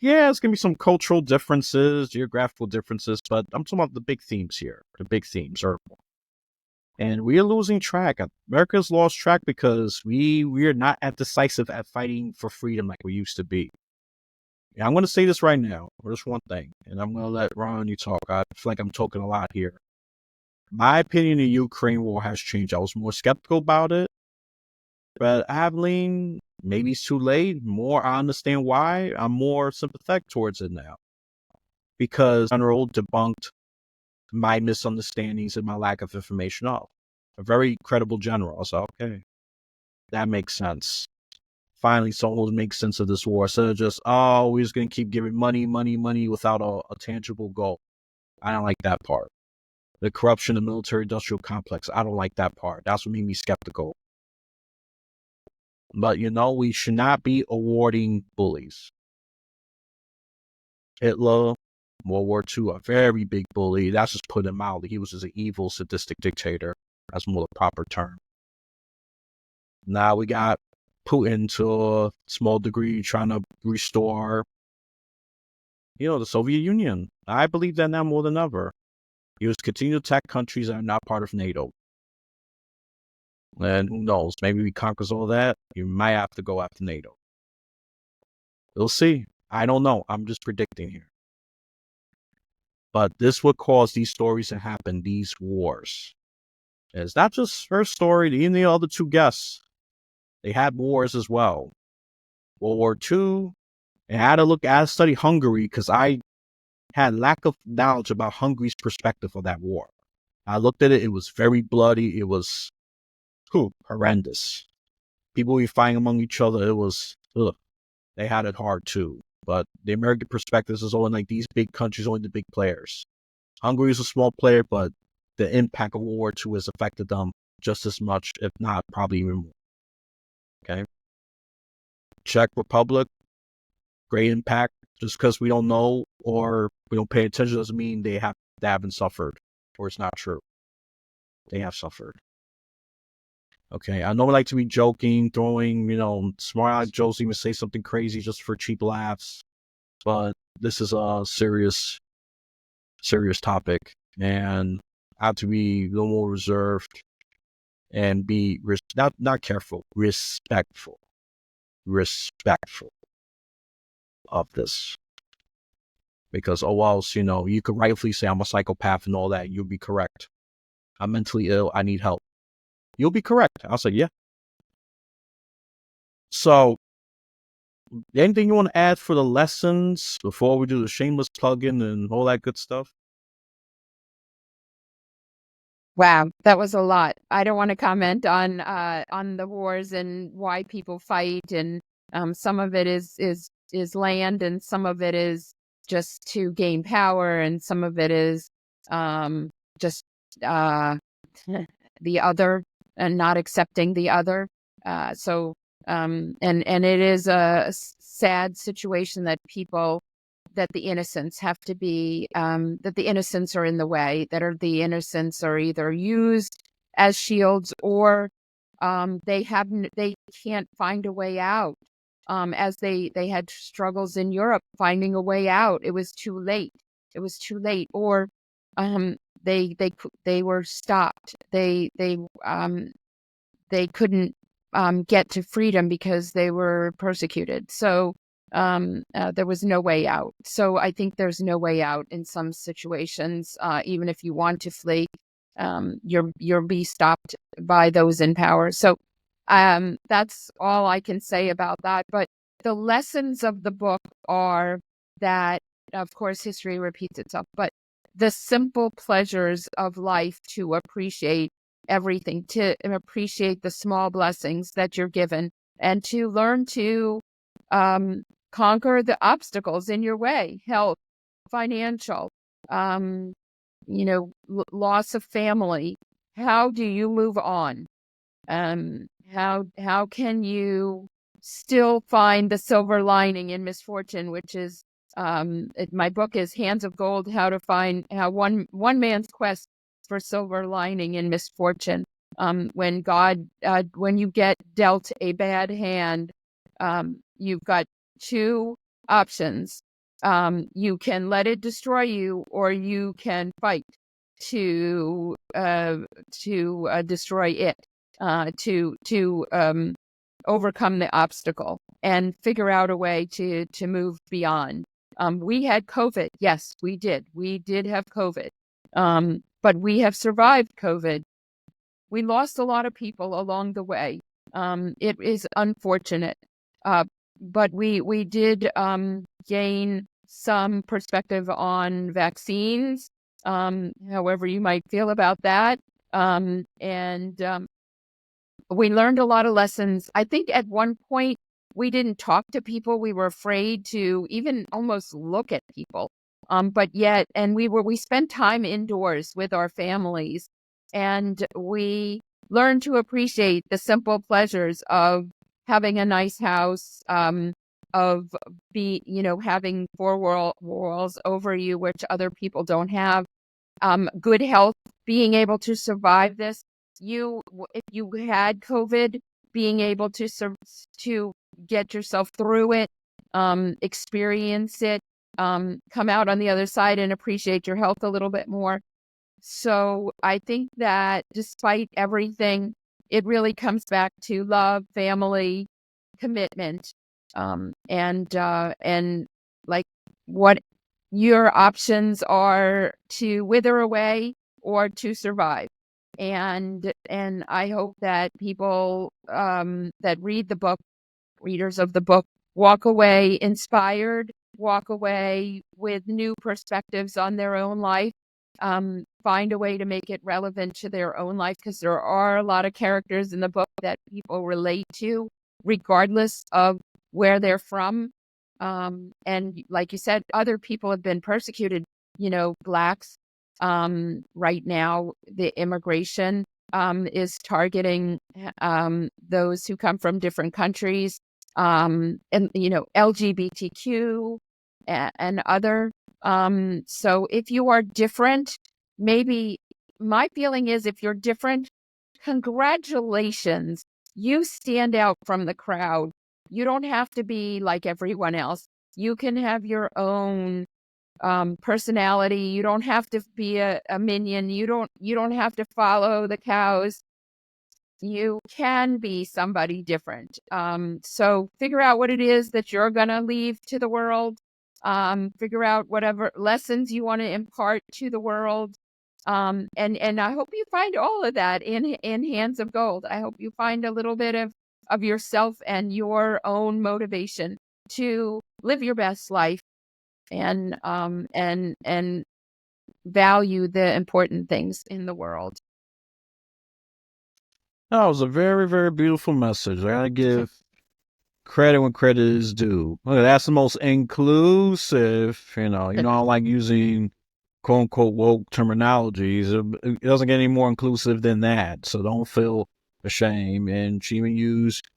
going to be some cultural differences, geographical differences, but I'm talking about the big themes here. The big themes and we are losing track. America's lost track because we are not as decisive at fighting for freedom like we used to be. And I'm going to say this right now, or just one thing, and I'm going to let Roni talk. I feel like I'm talking a lot here. My opinion of the Ukraine war has changed. I was more skeptical about it, but I have leaned, maybe it's too late, more. I understand why. I'm more sympathetic towards it now, because General debunked my misunderstandings and my lack of information of a very credible general. So, okay, that makes sense. Finally, someone will make sense of this war. Instead of just, we're just going to keep giving money without a tangible goal. I don't like that part. The corruption of the military-industrial complex, I don't like that part. That's what made me skeptical. But, we should not be awarding bullies. Hitler, World War II, a very big bully. That's just putting him mildly. He was just an evil, sadistic dictator. That's more the proper term. Now we got Putin, to a small degree, trying to restore, the Soviet Union. I believe that now more than ever. He was continue to attack countries that are not part of NATO. And who knows, maybe he conquers all that. You might have to go after NATO. We'll see. I don't know. I'm just predicting here. But this would cause these stories to happen, these wars. And it's not just her story, even the other two guests. They had wars as well. World War II And I had to study Hungary because I had lack of knowledge about Hungary's perspective of that war. I looked at it; it was very bloody. It was horrendous. People were fighting among each other. It was they had it hard too. But the American perspective is only like these big countries, only the big players. Hungary is a small player, but the impact of World War II has affected them just as much, if not probably even more. Okay. Czech Republic, great impact. Just because we don't know or we don't pay attention doesn't mean they haven't suffered, or it's not true. They have suffered. Okay, I normally like to be joking, throwing, smart jokes, even say something crazy just for cheap laughs. But this is a serious topic, and I have to be a little more reserved and be not careful, respectful of this. Because, you could rightfully say I'm a psychopath and all that. You'll be correct. I'm mentally ill. I need help. You'll be correct. I'll say, yeah. So, anything you want to add for the lessons before we do the shameless plug-in and all that good stuff? Wow, that was a lot. I don't want to comment on the wars and why people fight, and some of it is land, and some of it is just to gain power, and some of it is just the other and not accepting the other. And it is a sad situation that the innocents have to be, that the innocents are in the way, the innocents are either used as shields or they can't find a way out. As they had struggles in Europe finding a way out, it was too late. Or they were stopped. They couldn't get to freedom because they were persecuted. So there was no way out. So I think there's no way out in some situations. Even if you want to flee, you'll be stopped by those in power. So that's all I can say about that. But the lessons of the book are that, of course, history repeats itself, but the simple pleasures of life, to appreciate everything, to appreciate the small blessings that you're given, and to learn to conquer the obstacles in your way: health, financial, loss of family. How do you move on? How can you still find the silver lining in misfortune, which is my book is Hands of Gold: How one man's quest for silver lining in misfortune. When you get dealt a bad hand, you've got two options. You can let it destroy you, or you can fight to destroy it, to overcome the obstacle and figure out a way to move beyond. We had COVID. Yes, we did. We did have COVID. But we have survived COVID. We lost a lot of people along the way. It is unfortunate. But we did gain some perspective on vaccines, however you might feel about that. We learned a lot of lessons. I think at one point we didn't talk to people. We were afraid to even almost look at people. We spent time indoors with our families, and we learned to appreciate the simple pleasures of having a nice house, of having four walls over you, which other people don't have, good health, being able to survive this. If you had COVID, being able to get yourself through it, experience it, come out on the other side and appreciate your health a little bit more. So I think that despite everything, it really comes back to love, family, commitment, and like what your options are: to wither away or to survive. And I hope that people that read the book, readers of the book, walk away inspired, walk away with new perspectives on their own life, find a way to make it relevant to their own life, because there are a lot of characters in the book that people relate to, regardless of where they're from. And like you said, other people have been persecuted, Blacks. Right now, the immigration is targeting those who come from different countries, and LGBTQ and other. So if you are different, maybe my feeling is if you're different, congratulations, you stand out from the crowd. You don't have to be like everyone else. You can have your own personality. You don't have to be a minion. You don't have to follow the cows. You can be somebody different. So figure out what it is that you're going to leave to the world. Figure out whatever lessons you want to impart to the world. And I hope you find all of that in Hands of Gold. I hope you find a little bit of yourself and your own motivation to live your best life, and value the important things in the world. That was a very, very beautiful message. I gotta give credit when credit is due. Look, that's the most inclusive, I don't like using quote unquote woke terminologies. It doesn't get any more inclusive than that. So don't feel ashamed. And she even used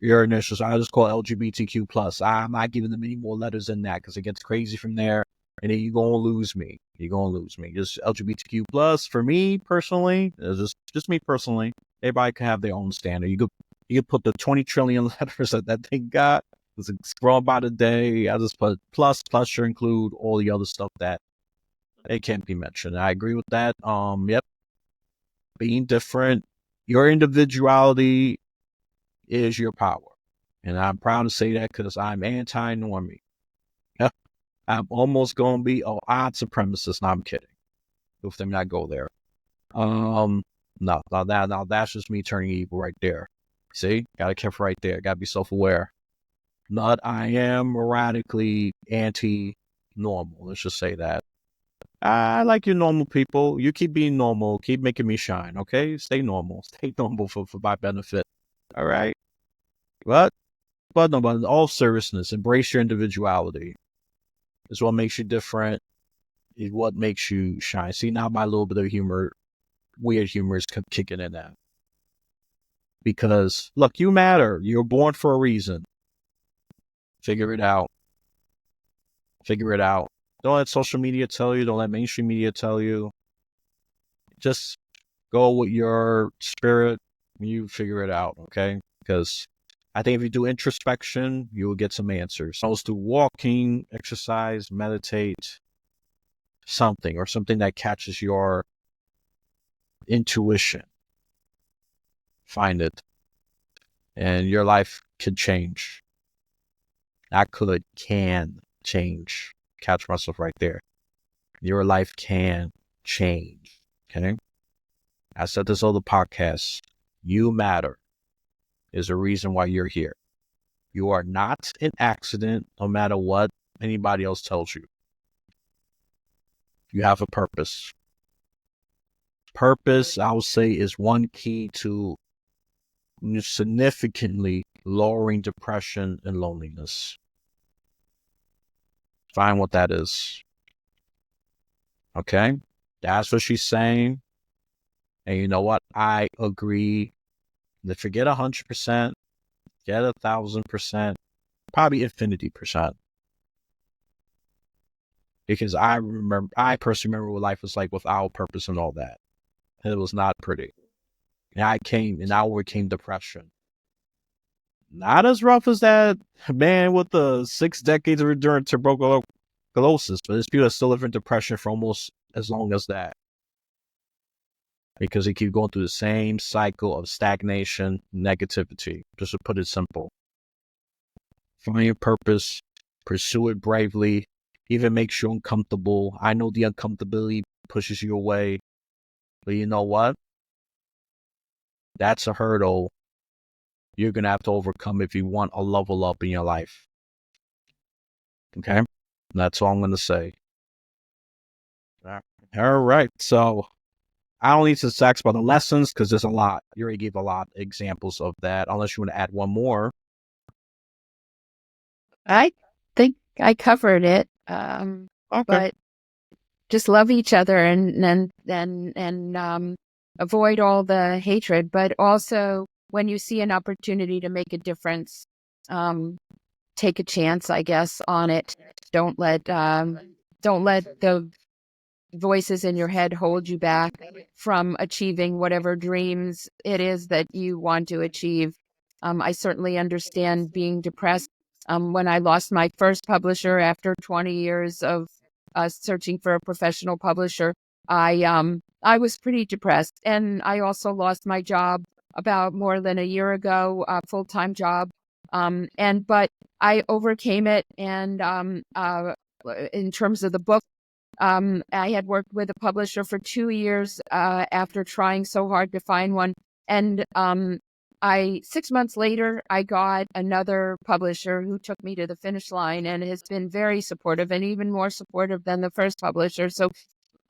your initials. I just call it LGBTQ plus. I'm not giving them any more letters than that because it gets crazy from there. And then you're gonna lose me. Just LGBTQ plus for me personally. Just me personally. Everybody can have their own standard. You could put the 20 trillion letters that they got. It's grown by the day. I just put plus to include all the other stuff that it can't be mentioned. I agree with that. Yep. Being different. Your individuality is your power. And I'm proud to say that because I'm anti-normie. I'm almost going to be an odd supremacist. No, I'm kidding. If they not go there. No, now that's just me turning evil right there. See, gotta keep right there. Gotta be self-aware. Not I am radically anti-normal. Let's just say that. I like you normal people. You keep being normal. Keep making me shine, okay? Stay normal. Stay normal for my benefit. All right? But in all seriousness, embrace your individuality. It's what makes you different. It's what makes you shine. See, now my little bit of humor, weird humor is kicking in that. Because, look, you matter. You're born for a reason. Figure it out. Don't let social media tell you. Don't let mainstream media tell you. Just go with your spirit and you figure it out, okay? Because I think if you do introspection, you will get some answers. So let's do walking, exercise, meditate, something that catches your intuition. Find it. And your life could change. Can change. Catch myself right there. Your life can change. Okay? I said this other podcast. You matter is the reason why you're here. You are not an accident, no matter what anybody else tells you. You have a purpose. Purpose, I would say, is one key to significantly lowering depression and loneliness. Find what that is. Okay? That's what she's saying. And you know what? I agree. Forget 100%, get 1,000%, probably infinity percent. Because I personally remember what life was like without purpose and all that. And it was not pretty. And I overcame depression. Not as rough as that man with the 6 decades of enduring tuberculosis, but there's people that still live in depression for almost as long as that. Because they keep going through the same cycle of stagnation, negativity, just to put it simple. Find your purpose, pursue it bravely, even makes you uncomfortable. I know the uncomfortability pushes you away, but you know what? That's a hurdle you're going to have to overcome if you want a level up in your life. Okay. That's all I'm going to say. All right. So I don't need to talk about the lessons because there's a lot. You already gave a lot of examples of that, unless you want to add one more. I think I covered it. Okay. But just love each other and avoid all the hatred. But also, when you see an opportunity to make a difference, take a chance, I guess, on it. Don't let the voices in your head hold you back from achieving whatever dreams it is that you want to achieve. I certainly understand being depressed. When I lost my first publisher after 20 years of searching for a professional publisher, I was pretty depressed, and I also lost my job about more than a year ago, a full-time job. But I overcame it, and in terms of the book, I had worked with a publisher for 2 years after trying so hard to find one. And 6 months later, I got another publisher who took me to the finish line and has been very supportive and even more supportive than the first publisher. So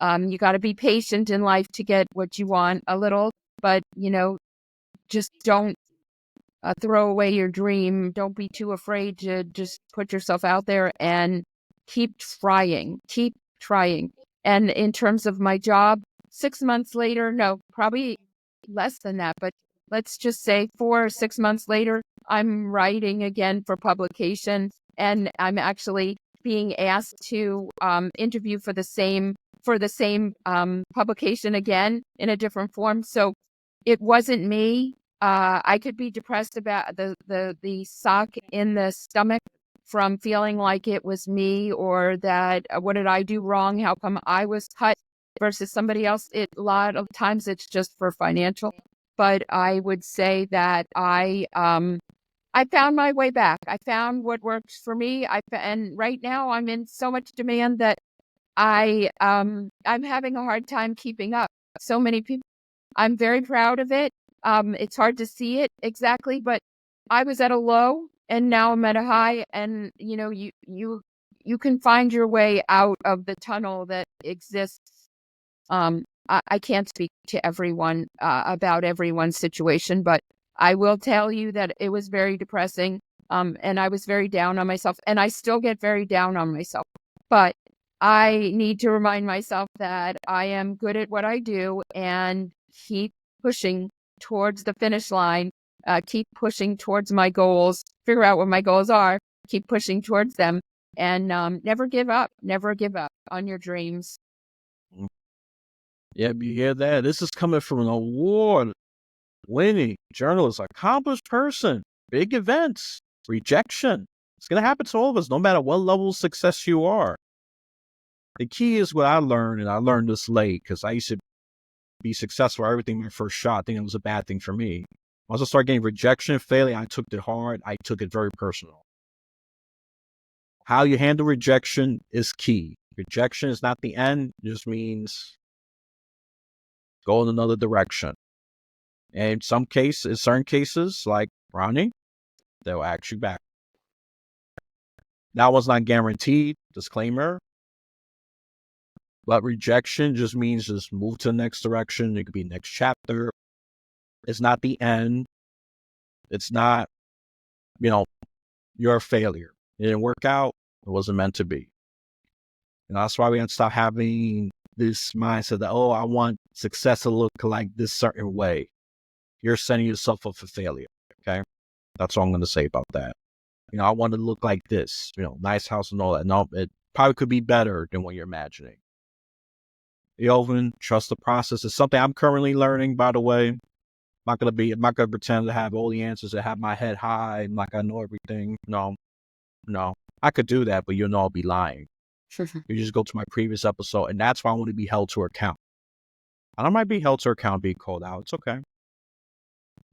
you got to be patient in life to get what you want a little, but, just don't throw away your dream. Don't be too afraid to just put yourself out there and keep trying. Keep trying. And in terms of my job, 6 months later, no, probably less than that, but let's just say 4 or 6 months later, I'm writing again for publication, and I'm actually being asked to interview for the same publication again in a different form. So it wasn't me. I could be depressed about the sock in the stomach from feeling like it was me, or that what did I do wrong? How come I was cut versus somebody else? A lot of times it's just for financial, but I would say that I found my way back. I found what works for me. And right now I'm in so much demand that I'm having a hard time keeping up. So many people. I'm very proud of it. It's hard to see it exactly, but I was at a low and now I'm at a high, and you can find your way out of the tunnel that exists. I can't speak to everyone about everyone's situation, but I will tell you that it was very depressing. And I was very down on myself, and I still get very down on myself. But I need to remind myself that I am good at what I do and keep pushing towards the finish line, keep pushing towards my goals, figure out what my goals are, keep pushing towards them, and never give up on your dreams. Yeah, you hear that? This is coming from an award-winning journalist, accomplished person, big events, rejection. It's going to happen to all of us, no matter what level of success you are. The key is what I learned, and I learned this late because I used to be successful at everything my first shot. I think it was a bad thing for me. Once I started getting rejection, failure, I took it hard. I took it very personal. How you handle rejection is key. Rejection is not the end. It just means go in another direction. And in certain cases, like Roni, they'll ask you back. That was not guaranteed, disclaimer. But rejection just means just move to the next direction. It could be next chapter. It's not the end. It's not, you're a failure. It didn't work out. It wasn't meant to be. And that's why we have to stop having this mindset that, I want success to look like this certain way. You're setting yourself up for failure. Okay. That's all I'm going to say about that. I want to look like this, nice house and all that. No, it probably could be better than what you're imagining. Elvin, trust the process. It's something I'm currently learning, by the way. I'm not gonna pretend to have all the answers, to have my head high, like I know everything. No. I could do that, but I'll be lying. You just go to my previous episode, and that's why I want to be held to account. And I might be held to account, being called out. It's okay.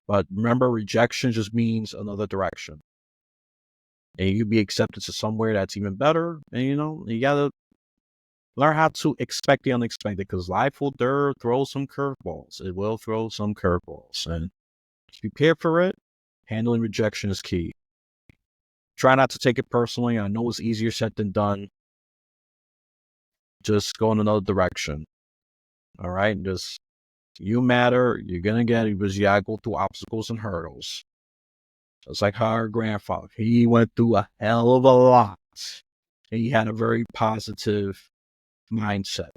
But remember, rejection just means another direction. And you be accepted to somewhere that's even better. And, you got to learn how to expect the unexpected, because life will throw some curveballs. It will throw some curveballs. And prepare for it. Handling rejection is key. Try not to take it personally. I know it's easier said than done. Just go in another direction. All right? Just, you matter. You're going to get it because you got to go through obstacles and hurdles. It's like her grandfather. He went through a hell of a lot. And he had a very positive mindset.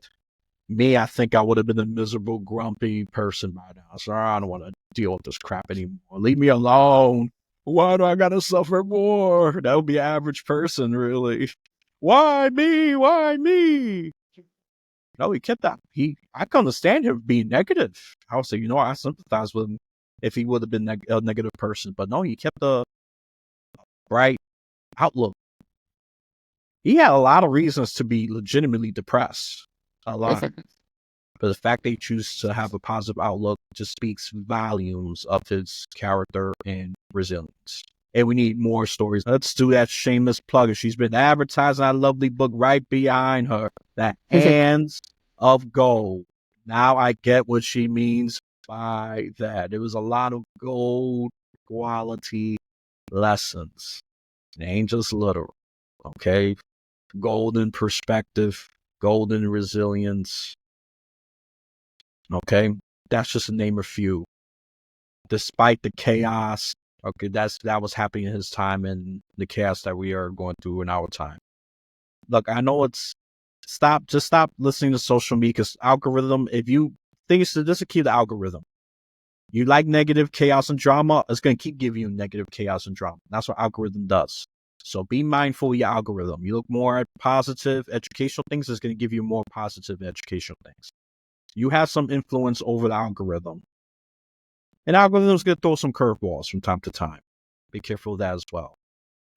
Me, I think I would have been a miserable, grumpy person by now. So I don't want to deal with this crap anymore. Leave me alone. Why do I got to suffer more? That would be an average person, really. Why me? Why me? No, he kept that. I can understand him being negative. I would say, I sympathize with him if he would have been a negative person. But no, he kept a bright outlook. He had a lot of reasons to be legitimately depressed. A lot. But the fact they choose to have a positive outlook just speaks volumes of his character and resilience. And we need more stories. Let's do that shameless plug. She's been advertising that lovely book right behind her. That Hands of Gold. Now I get what she means by that. There was a lot of gold quality lessons. It ain't just literal. Okay? Golden perspective, golden resilience. Okay? That's just to name a few. Despite the chaos, okay, that was happening in his time and the chaos that we are going through in our time. Look, I know just stop listening to social media because algorithm, if you think this is key to algorithm. You like negative chaos and drama, it's going to keep giving you negative chaos and drama. That's what algorithm does. So be mindful of your algorithm. You look more at positive educational things, it's going to give you more positive educational things. You have some influence over the algorithm. And algorithm's going to throw some curveballs from time to time. Be careful of that as well.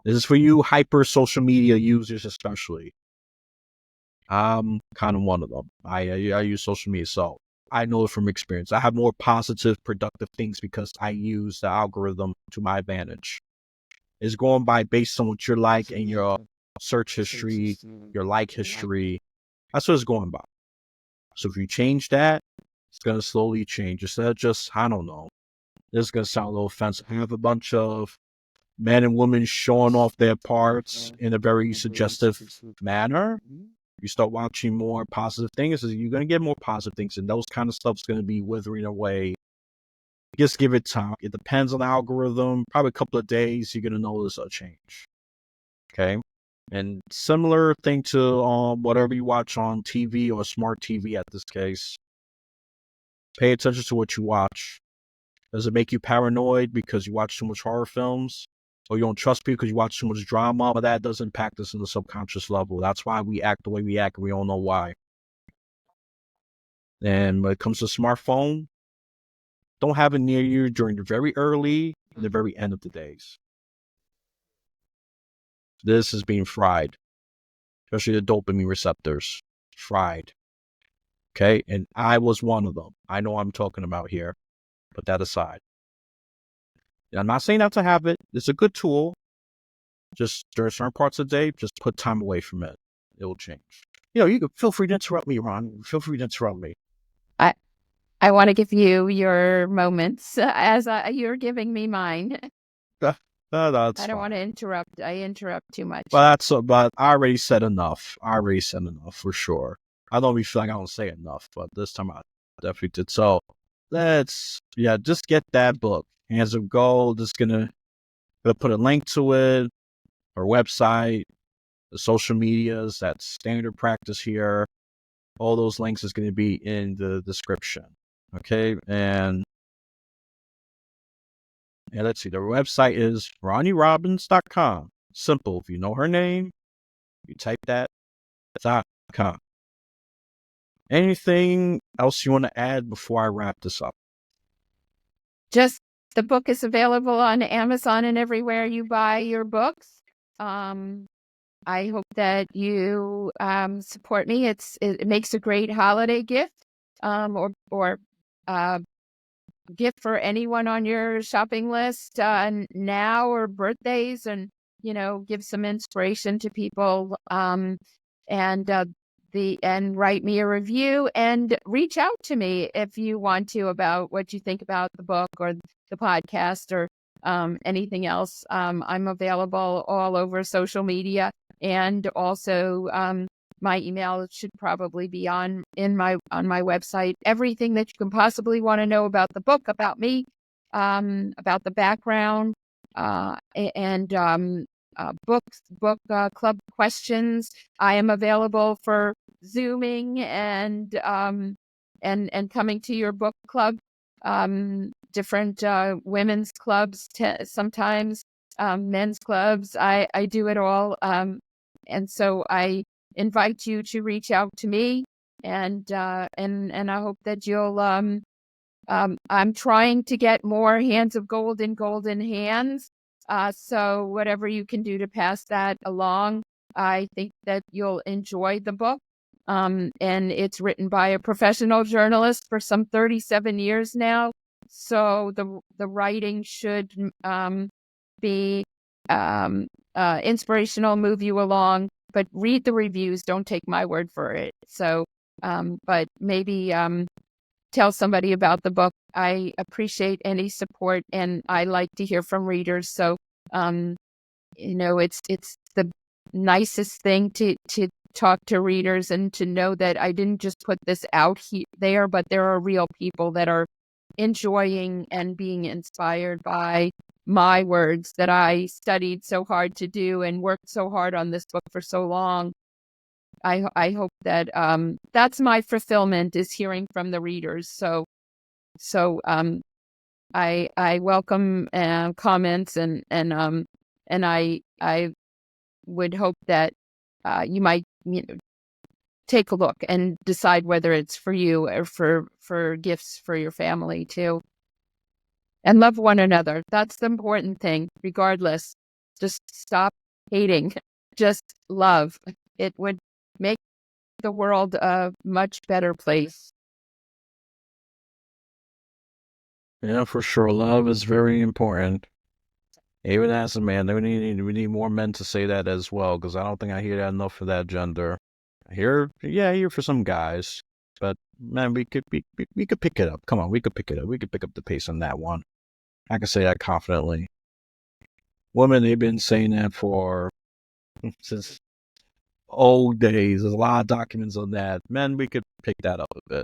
This is for you hyper social media users especially. I'm kind of one of them. I use social media, so I know it from experience. I have more positive, productive things because I use the algorithm to my advantage. It's going by based on what you like and your search history, your like history. That's what it's going by. So if you change that, it's going to slowly change. Instead of just, I don't know, this is going to sound a little offensive. I have a bunch of men and women showing off their parts in a very suggestive manner. You start watching more positive things, you're going to get more positive things, and those kind of stuff is going to be withering away. Just give it time. It depends on the algorithm. Probably a couple of days, you're going to notice a change. Okay? And similar thing to whatever you watch on TV or smart TV at this case. Pay attention to what you watch. Does it make you paranoid because you watch too much horror films? Or you don't trust people because you watch too much drama? But that does impact us in the subconscious level. That's why we act the way we act, and we don't know why. And when it comes to smartphone, don't have it near you during the very early and the very end of the days. This is being fried, especially the dopamine receptors. Fried. Okay? And I was one of them. I know what I'm talking about here. Put that aside. I'm not saying not to have it. It's a good tool. Just during certain parts of the day, just put time away from it. It will change. You can feel free to interrupt me, Ron. Feel free to interrupt me. I want to give you your moments as you're giving me mine. That's I don't fine. want to interrupt. I interrupt too much. But I already said enough. For sure. I don't really feel like I don't say enough, but this time I definitely did. So just get that book. Hands of Gold. Just gonna put a link to it, our website, the social medias, that's standard practice here. All those links is going to be in the description. Okay, and let's see, the website is RoniRobbins.com. Simple. If you know her name, you type that, .com. Anything else you want to add before I wrap this up? Just the book is available on Amazon and everywhere you buy your books. I hope that you support me. It makes a great holiday gift, or gift for anyone on your shopping list now, or birthdays, and give some inspiration to people. And write me a review and reach out to me if you want to about what you think about the book or the podcast or anything else, I'm available all over social media, and also my email should probably be on my website. Everything that you can possibly want to know about the book, about me, about the background, and book club questions. I am available for Zooming and coming to your book club. Different women's clubs, sometimes men's clubs. I do it all, and so I invite you to reach out to me, and I hope that you'll. I'm trying to get more Hands of Gold in Golden Hands. So whatever you can do to pass that along, I think that you'll enjoy the book. And it's written by a professional journalist for some 37 years now. So the writing should be inspirational, move you along. But read the reviews. Don't take my word for it. So, but maybe tell somebody about the book. I appreciate any support, and I like to hear from readers. So, it's the nicest thing to talk to readers and to know that I didn't just put this out there, but there are real people that are enjoying and being inspired by my words that I studied so hard to do and worked so hard on this book for so long. I hope that that's my fulfillment, is hearing from the readers. So I welcome comments, and I would hope that you might take a look and decide whether it's for you or for gifts for your family too. And love one another. That's the important thing. Regardless, just stop hating. Just love. It would make the world a much better place. Yeah, for sure. Love is very important. Even as a man, we need more men to say that as well, because I don't think I hear that enough for that gender. I hear for some guys, but man, we could pick it up. Come on, we could pick it up. We could pick up the pace on that one. I can say that confidently. Women, they've been saying that since old days. There's a lot of documents on that. Men, we could pick that up a bit.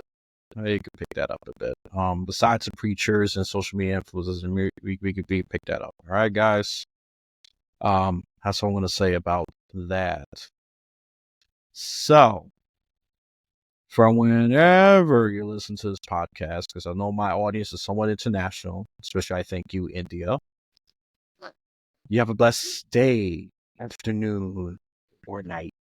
Besides the preachers and social media influencers, we could pick that up. All right, guys. That's what I'm going to say about that. So, from whenever you listen to this podcast, because I know my audience is somewhat international, especially I think you, India. You have a blessed day, afternoon, or night.